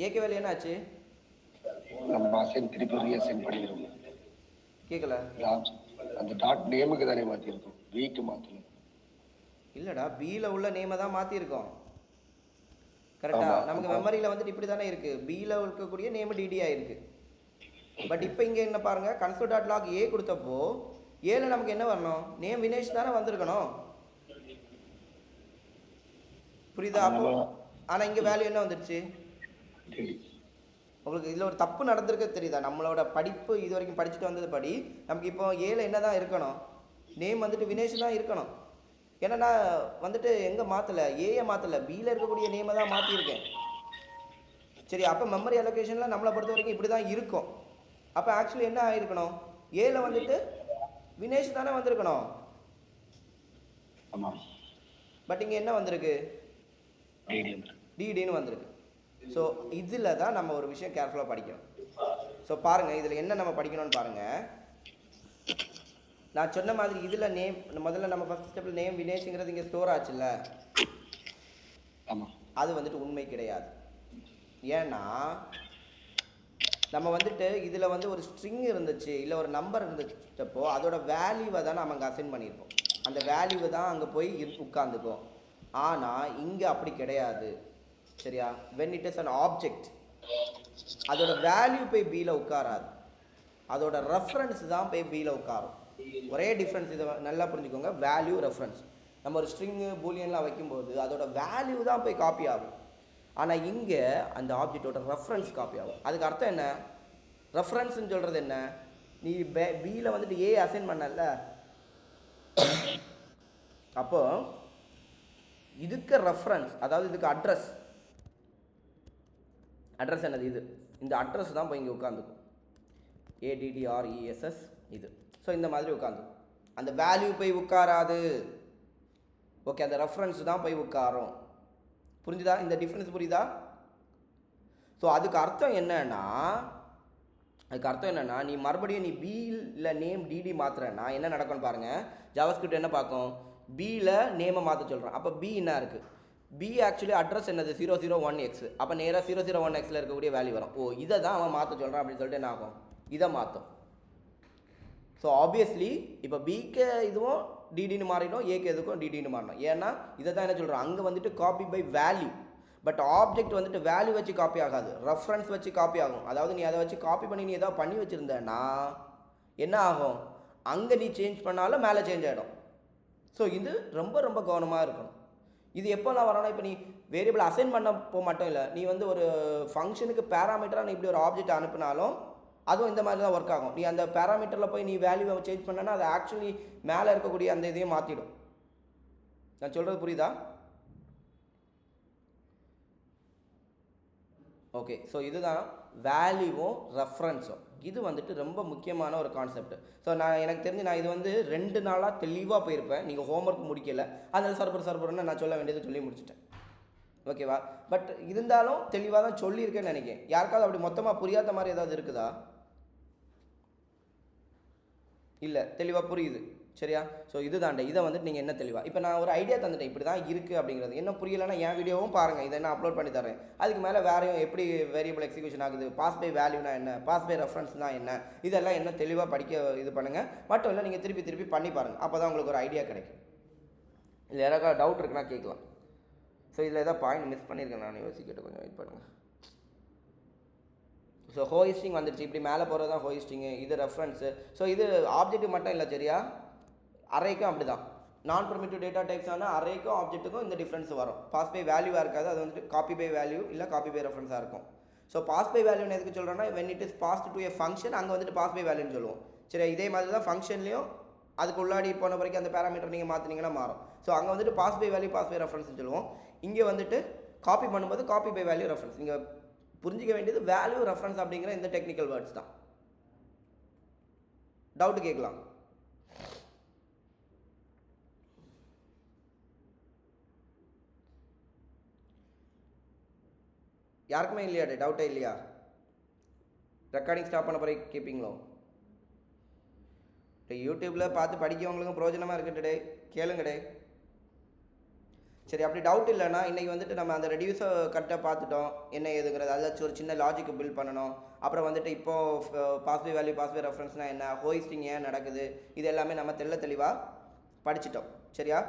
ஏக்கு வேல்யூ என்ன ஆச்சு? நம்ம அசைன் திருப்பி ரீஅசைன் பண்ணிடுவோம். கேட்கல. அந்த டாட் நேமுக்கு தானே மாற்றிருக்கோம், வீக்கு மாற்றணும். இல்லைடா, பியில் உள்ள நேமை தான் மாற்றிருக்கோம். கரெக்டா? நமக்கு மெமரியில் வந்துட்டு இப்படி தானே இருக்குது. பியில் இருக்கக்கூடிய நேம் டிடியாக இருக்குது. பட் இப்போ இங்கே என்ன பாருங்கள், கன்சோல் டாட் லாக் ஏ கொடுத்தப்போ ஏல நமக்கு என்ன வரணும்? நேம் வினேஷ் தானே வந்திருக்கணும். புரியுதா? அப்போ ஆனால் இங்கே வேல்யூ என்ன வந்துடுச்சு? உங்களுக்கு இதில் ஒரு தப்பு நடந்திருக்க தெரியுதா? நம்மளோட படிப்பு இது வரைக்கும் படிச்சுட்டு வந்தது படி நமக்கு இப்போ ஏல என்ன தான் இருக்கணும்? நேம் வந்துட்டு வினேஷ் தான் இருக்கணும். ஏன்னா நான் வந்துட்டு எங்கே மாற்றலை, ஏயை மாற்றலை, பியில் இருக்கக்கூடிய நேமை தான் மாற்றிருக்கேன். சரி, அப்போ மெமரி அலோகேஷனில் நம்மளை பொறுத்த வரைக்கும் இப்படி தான் இருக்கும். அப்போ ஆக்சுவலி என்ன ஆகிருக்கணும்? ஏல வந்துட்டு வினேஷ் தானே வந்திருக்கணும். பட் இங்கே என்ன வந்திருக்கு? டிடின்னு வந்திருக்கு. ஸோ இதில் தான் நம்ம ஒரு விஷயம் கேர்ஃபுல்லாக படிக்கணும். ஸோ பாருங்கள், இதில் என்ன நம்ம படிக்கணும்னு பாருங்கள். நான் சொன்ன மாதிரி இதில் நேம் முதல்ல நம்ம ஃபஸ்ட் ஸ்டெப்பில் நேம் வினேஷுங்கிறது இங்கே ஸ்டோர் ஆச்சுல்ல, அது வந்துட்டு உண்மை கிடையாது. ஏன்னா நம்ம வந்துட்டு இதில் வந்து ஒரு ஸ்ட்ரிங் இருந்துச்சு, இல்லை ஒரு நம்பர் இருந்துச்சப்போ அதோட வேல்யூவை தான் நம்ம அங்கே அசைன் பண்ணியிருப்போம். அந்த வேல்யூவை தான் அங்கே போய் உட்காந்துக்கும். ஆனால் இங்கே அப்படி கிடையாது. சரியா? when it is an object, அதோட வேல்யூ போய் பியில் உட்காராது, அதோட ரெஃபரன்ஸ் தான் போய் பியில் உட்காரும். ஒரே டிஃப்ரென்ஸ், இதை நல்லா புரிஞ்சுக்கோங்க. Value, reference. நம்ம ஒரு ஸ்ட்ரிங்கு பூலியன்லாம் வைக்கும்போது அதோட வேல்யூ தான் போய் காப்பி ஆகும். ஆனால் இங்கே அந்த ஆப்ஜெக்டோட ரெஃபரன்ஸ் காப்பி ஆகும். அதுக்கு அர்த்தம் என்ன? ரெஃபரன்ஸ்ன்னு சொல்கிறது என்ன? நீ பியில் வந்துட்டு ஏ அசைன் பண்ணல, அப்போ இதுக்கு ரெஃபரன்ஸ், அதாவது இதுக்கு அட்ரஸ் என்னது? இது இந்த அட்ரஸ் தான் போய் இங்கே உட்காந்துக்கும். ADDRESS இது. ஸோ இந்த மாதிரி உட்காந்துக்கும். அந்த வேல்யூ போய் உட்காராது. ஓகே, அந்த ரெஃபரன்ஸ் தான் போய் உட்காரும். புரிஞ்சுதா? இந்த டிஃப்ரென்ஸ் புரியுதா? ஸோ அதுக்கு அர்த்தம் என்னன்னா நீ மறுபடியும் நீ பியில் நேம் டிடி மாற்றுறேன்னா என்ன நடக்கும்னு பாருங்கள். ஜாவாஸ்கிரிப்ட் என்ன பார்க்கும்? பியில் நேமை மாற்ற சொல்கிறான். அப்போ பி என்ன இருக்குது? பி ஆக்சுவலி அட்ரஸ் என்னது? 001x. அப்போ நேராக 001xல இருக்கக்கூடிய வேல்யூ வரும். ஓ, இதை தான் அவன் மாற்ற சொல்கிறான் அப்படின்னு சொல்லிட்டு என்ன ஆகும்? இதை மாற்றும். ஸோ ஆப்வியஸ்லி இப்போ பிக்கு இதுவும் டிடின்னு மாறிடும், ஏக்கு எதுக்கும் டிடின்னு மாறணும். ஏன்னா இதை தான் என்ன சொல்கிறோம், அங்கே வந்துட்டு copy by value. But object வந்துட்டு வேல்யூ வச்சு காப்பி ஆகாது, ரெஃபரன்ஸ் வச்சு காப்பி ஆகும். அதாவது நீ அதை வச்சு காப்பி பண்ணி நீ ஏதாவது பண்ணி வச்சுருந்தேன்னா என்ன ஆகும்? அங்கே நீ சேஞ்ச் பண்ணாலும் மேலே சேஞ்ச் ஆகிடும். ஸோ இது ரொம்ப ரொம்ப கவனமாக இருக்கணும். இது எப்போல்லாம் வரணும்? இப்போ நீ வேரியபிள் அசைன் பண்ணப்போ மட்டும் இல்லை, நீ வந்து ஒரு ஃபங்க்ஷனுக்கு பேராமீட்டராக நீ இப்படி ஒரு ஆப்ஜெக்ட் அனுப்பினாலும் அதுவும் இந்த மாதிரி தான் ஒர்க் ஆகும். நீ அந்த பேராமீட்டரில் போய் நீ வேல்யூவை சேஞ்ச் பண்ணனா அது ஆக்சுவலி மேலே இருக்கக்கூடிய அந்த இதையும் மாற்றிடும். நான் சொல்கிறது புரியுதா? ஓகே. ஸோ இதுதான் வேல்யூவும் ரெஃபரன்ஸும். இது வந்துட்டு ரொம்ப முக்கியமான ஒரு கான்செப்ட். ஸோ எனக்கு தெரிஞ்சு நான் இது வந்து 2 நாளாக தெளிவாக போயிருப்பேன். நீங்கள் ஹோம்ஒர்க் முடிக்கலை, அதில் சர்பர்னு நான் சொல்ல வேண்டியது சொல்லி முடிச்சிட்டேன். ஓகேவா? பட் இருந்தாலும் தெளிவாக தான் சொல்லியிருக்கேன்னு நினைக்கிறேன். யாருக்காவது அப்படி மொத்தமாக புரியாத மாதிரி ஏதாவது இருக்குதா? இல்லை, தெளிவாக புரியுது. சரியா? ஸோ இது தாண்டே, இதை வந்துட்டு நீங்கள் என்ன தெளிவாக இப்போ நான் ஒரு ஐடியா தந்துட்டேன், இப்படி தான் இருக்குது அப்படிங்கிறது. என்ன புரியலைன்னா என் வீடியோவும் பாருங்கள், இதை நான் அப்லோட் பண்ணி தரேன். அதுக்கு மேலே வேறையும் எப்படி வேரியபிள் எக்ஸிக்யூஷன் ஆகுது, பாஸ் பை வேல்யூனா என்ன, பாஸ் பை ரெஃபரன்ஸ்னா என்ன, இதெல்லாம் என்ன தெளிவாக படிக்க இது பண்ணுங்கள். மட்டும் இல்லை, நீங்கள் திருப்பி பண்ணி பாருங்கள். அப்போ தான் உங்களுக்கு ஒரு ஐடியா கிடைக்கும். இல்லை யாராவது டவுட் இருக்குன்னா கேட்கலாம். ஸோ இதில் ஏதாவது பாயிண்ட் மிஸ் பண்ணியிருக்கேன் நான் யோசிக்கிட்டு, கொஞ்சம் வெயிட் பண்ணுங்கள். ஸோ ஹோயிஸ்டிங் வந்துடுச்சு. இப்படி மேலே போகிறது தான் ஹோயிஸ்டிங்கு, இது ரெஃபரன்ஸு. ஸோ இது ஆப்ஜெக்ட் மட்டும் இல்லை, சரியா? அரேக்கும் அப்படி தான். நான் ப்ரிமிட்டிவ் டேட்டா டைப்ஸான அரேக்கும் ஆப்ஜெக்ட்டுக்கும் இந்த டிஃப்ரென்ஸ் வரும். பாஸ் பை வேல்யூவாக இருக்காது, அது வந்துட்டு காப்பி பை வேல்யூ இல்லை காப்பி பை ரெஃபரன்ஸாக இருக்கும். ஸோ பாஸ் பை வேல்யூன்னு எதுக்கு சொல்கிறோன்னா, when it is passed to a function, அங்கே வந்துட்டு பாஸ் பை வேல்யூன்னு சொல்லுவோம். சரி, இதே மாதிரி தான் ஃபங்க்ஷன்லேயும் அதுக்கு உள்ளாடி போன வரைக்கும் அந்த பேராமீட்டர் நீங்கள் மாற்றினீங்கன்னா மாறும். ஸோ அங்கே வந்துட்டு pass by value pass by ரெஃபரன்ஸ்னு சொல்லுவோம். இங்கே வந்துட்டு காப்பி பண்ணும்போது காப்பி பை வேல்யூ ரெஃபரன்ஸ். நீங்கள் புரிஞ்சிக்க வேண்டியது வேல்யூ ரெஃபரன்ஸ் அப்படிங்கிற இந்த டெக்னிக்கல் வேர்ட்ஸ் தான். டவுட்டு கேட்கலாம். யாருக்குமே இல்லையா டவுட்டே இல்லையா? ரெக்கார்டிங் ஸ்டாப் பண்ண பிறகு கேட்பீங்களோ? யூடியூப்பில் பார்த்து படிக்கவங்களுக்கும் பிரோஜனமாக இருக்கட்டே, கேளுங்கடே. சரி, அப்படி டவுட் இல்லைன்னா இன்றைக்கி வந்துட்டு நம்ம அந்த ரெடியூஸை கரெக்டாக பார்த்துட்டோம், என்ன ஏதுங்கிறது. அதாச்சும் ஒரு சின்ன லாஜிக்கு பில்ட் பண்ணணும். அப்புறம் வந்துட்டு இப்போது pass by value pass by ரெஃபரன்ஸ்னால் என்ன, ஹோயிஸ்டிங் ஏன் நடக்குது, இது எல்லாமே நம்ம தெளிவாக படிச்சிட்டோம். சரியா?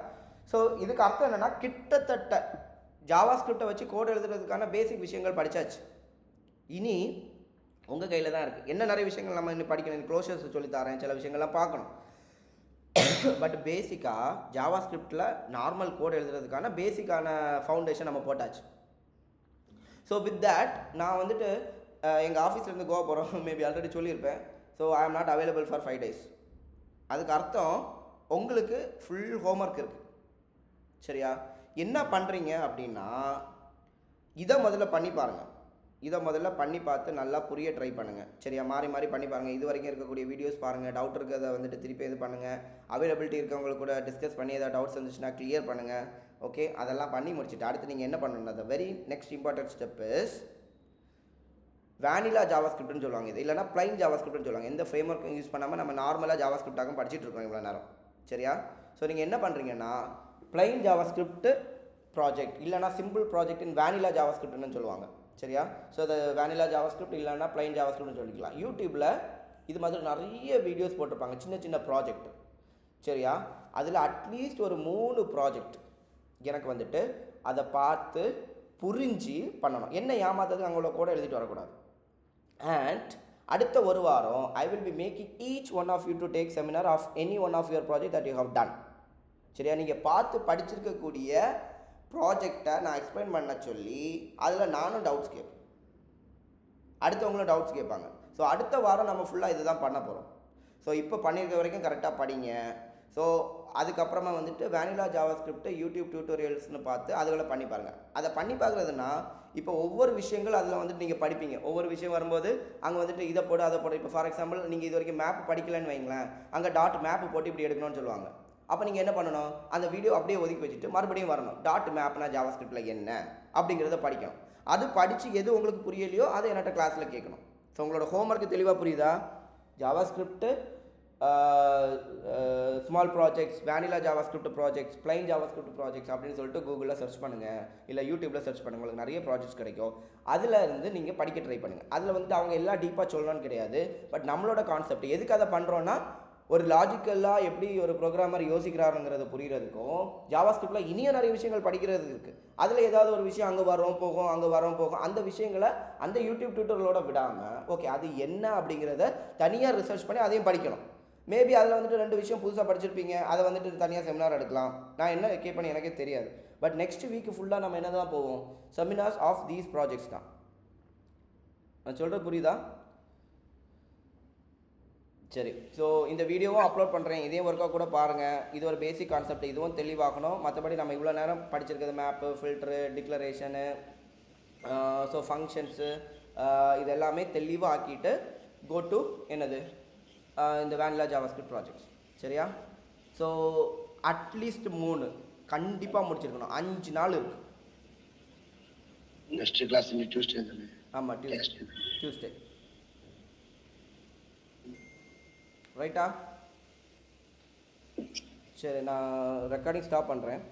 ஸோ இதுக்கு அர்த்தம் என்னென்னா, கிட்டத்தட்ட ஜாவா ஸ்கிரிப்டை வச்சு கோட் எழுதுறதுக்கான பேசிக் விஷயங்கள் படித்தாச்சு. இனி உங்கள் கையில் தான் இருக்குது. என்ன நிறைய விஷயங்கள் நம்ம இன்னும் படிக்கணும், க்ளோஷர்ஸ் சொல்லித்தரேன், சில விஷயங்கள்லாம் பார்க்கணும். பட் பேசிக்காக ஜாவா ஸ்கிரிப்டில் நார்மல் கோட் எழுதுறதுக்கான பேசிக்கான ஃபவுண்டேஷன் நம்ம போட்டாச்சு. ஸோ வித் தேட் நான் வந்துட்டு எங்கள் ஆஃபீஸ்லேருந்து கோவா போகிறோம், மேபி ஆல்ரெடி சொல்லியிருப்பேன். So I am not available for 5 days. அதுக்கு அர்த்தம் உங்களுக்கு ஃபுல் ஹோம்ஒர்க் இருக்குது. சரியா? என்ன பண்ணுறீங்க அப்படின்னா, இதை முதல்ல பண்ணி பாருங்கள். இதை முதல்ல பண்ணி பார்த்து நல்லா புரிய ட்ரை பண்ணுங்கள். சரியா? மாறி பண்ணி பாருங்கள். இது வரைக்கும் இருக்கக்கூடிய வீடியோஸ் பாருங்கள். டவுட் இருக்கிறத வந்துட்டு திருப்பி இது பண்ணுங்கள். அவைலபிலிட்டி இருக்கவங்களுக்கு கூட டிஸ்கஸ் பண்ணி ஏதாவது டவுட்ஸ் இருந்துச்சுன்னா கிளியர் பண்ணுங்கள். ஓகே, அதெல்லாம் பண்ணி முடிச்சுட்டு அடுத்து நீங்கள் என்ன பண்ணணும், அந்த very next important step is vanilla Java ஸ்கிரிப்ட்னு சொல்லுவாங்க. இது இல்லைனா பிளைன் ஜாவா ஸ்கிரிப்ட்னு சொல்லுவாங்க. எந்த ஃப்ரேம் ஒர்க்கும் யூஸ் பண்ணாமல் நம்ம நார்மலாக ஜாவா ஸ்கிரிப்டாக படிச்சுட்டு இருக்கோம் இவ்வளோ நேரம். சரியா? ஸோ நீங்கள் என்ன பண்ணுறீங்கன்னா, பிளைன் ஜாவா ஸ்கிரிப்ட் ப்ராஜெக்ட் இல்லைனா simple project in vanilla Java ஸ்கிரிப்ட்னு சொல்லுவாங்க. சரியா? ஸோ அது வேனிலா ஜாவா ஸ்கிரிப்ட் இல்லைனா பிளைன் ஜாவா ஸ்கிரிப்ட்னு சொல்லிக்கலாம். யூடியூப்பில் இது மாதிரி நிறைய வீடியோஸ் போட்டிருப்பாங்க, சின்ன ப்ராஜெக்ட். சரியா? அதில் அட்லீஸ்ட் ஒரு 3 ப்ராஜெக்ட் எனக்கு வந்துட்டு அதை பார்த்து புரிஞ்சு பண்ணணும். என்ன ஏமாத்ததுக்கு அங்கே உள்ள கூட எழுதிட்டு வரக்கூடாது. அண்ட் அடுத்த ஒரு வாரம் I will be making each one of you to take seminar of any one of your project that you have done. சரியா? நீங்கள் பார்த்து படிச்சிருக்கக்கூடிய ப்ராஜெக்டை நான் எக்ஸ்பிளைன் பண்ண சொல்லி அதில் நானும் டவுட்ஸ் கேட்பேன், அடுத்தவங்களும் டவுட்ஸ் கேட்பாங்க. ஸோ அடுத்த வாரம் நம்ம ஃபுல்லாக இது தான் பண்ண போகிறோம். ஸோ இப்போ பண்ணியிருக்க வரைக்கும் கரெக்டாக படிங்க. ஸோ அதுக்கப்புறமா வந்துட்டு வேனிலா ஜாவா ஸ்கிரிப்ட் யூடியூப் டியூட்டோரியல்ஸ்னு பார்த்து அதுகளை பண்ணி பாருங்கள். அதை பண்ணி பார்க்குறதுனா இப்போ ஒவ்வொரு விஷயங்கள் அதில் வந்துட்டு நீங்கள் படிப்பீங்க. ஒவ்வொரு விஷயம் வரும்போது அங்கே வந்துட்டு இதை போடு அதை போடு. இப்போ ஃபார் எக்ஸாம்பிள் நீங்கள் இது வரைக்கும் மேப் படிக்கலன்னு வைங்களேன், அங்கே டாட் மேப் போட்டு இப்படி எடுக்கணும்னு சொல்லுவாங்க. அப்போ நீங்கள் என்ன பண்ணணும், அந்த வீடியோ அப்படியே ஒதுக்கி வச்சுட்டு மறுபடியும் வரணும். டாட் மேப்னா ஜாவா ஸ்கிரிப்டில் என்ன அப்படிங்கிறத படிக்கணும். அது படித்து எது உங்களுக்கு புரியலையோ அதை என்கிட்ட கிளாஸில் கேட்கணும். ஸோ உங்களோட ஹோம்ஒர்க்கு தெளிவாக புரியுதா? Java script small projects, வேனிலா Java script projects, plain Java script projects அப்படின்னு சொல்லிட்டு கூகுளில் சர்ச் பண்ணுங்கள், இல்லை யூடியூப்பில் சர்ச் பண்ணுங்கள். உங்களுக்கு நிறைய ப்ராஜெக்ட்ஸ் கிடைக்கும். அதில் இருந்து நீங்கள் படிக்க ட்ரை பண்ணுங்கள். அதில் வந்துட்டு அவங்க எல்லாம் டீப்பாக சொல்லணும்னு கிடையாது. பட் நம்மளோட கான்செப்ட் எதுக்கு அதை பண்ணுறோன்னா, ஒரு லாஜிக்கலாக எப்படி ஒரு ப்ரோக்ராமர் யோசிக்கிறாருங்கிறத புரிகிறதுக்கும், ஜாவா ஸ்கிரிப்டில் இனியும் நிறைய விஷயங்கள் படிக்கிறது இருக்குது. அதில் ஏதாவது ஒரு விஷயம் அங்கே வரும் போகும், அங்கே வரும் போகும், அந்த விஷயங்களை அந்த யூடியூப் டியூட்டரோட விடாமல் ஓகே அது என்ன அப்படிங்கிறத தனியாக ரிசர்ச் பண்ணி அதையும் படிக்கணும். மேபி அதில் வந்துட்டு 2 விஷயம் புதுசாக படிச்சிருப்பீங்க, அதை வந்துட்டு தனியாக செமினார் எடுக்கலாம். நான் என்ன கேட்பேன்னு எனக்கே தெரியாது. பட் நெக்ஸ்ட் வீக் ஃபுல்லாக நம்ம என்ன தான் போவோம், செமினார்ஸ் ஆஃப் தீஸ் ப்ராஜெக்ட்ஸ் தான். நான் சொல்கிறது புரியுதா? சரி, ஸோ இந்த வீடியோவும் அப்லோட் பண்ணுறேன், இதையும் ஒர்க்காக கூட பாருங்கள். இது ஒரு பேசிக் கான்செப்ட், இதுவும் தெளிவாகணும். மற்றபடி நம்ம இவ்வளோ நேரம் படிச்சிருக்கிறது மேப்பு, ஃபில்ட்ரு, டிக்ளரேஷனு, ஸோ ஃபங்க்ஷன்ஸு, இது எல்லாமே தெளிவாக ஆக்கிட்டு கோ டு என்னது இந்த வேனிலா ஜாவாஸ்கிரிப்ட் ப்ராஜெக்ட்ஸ். சரியா? ஸோ அட்லீஸ்ட் 3 கண்டிப்பாக முடிச்சிருக்கணும். 5 நாள் இருக்குது. நெக்ஸ்ட் கிளாஸ் டியூஸ்டே தானே? ஆமாம், டியூஸ்டே. ரைட்டா? சரி, நான் ரெக்கார்டிங் ஸ்டாப் பண்ணுறேன்.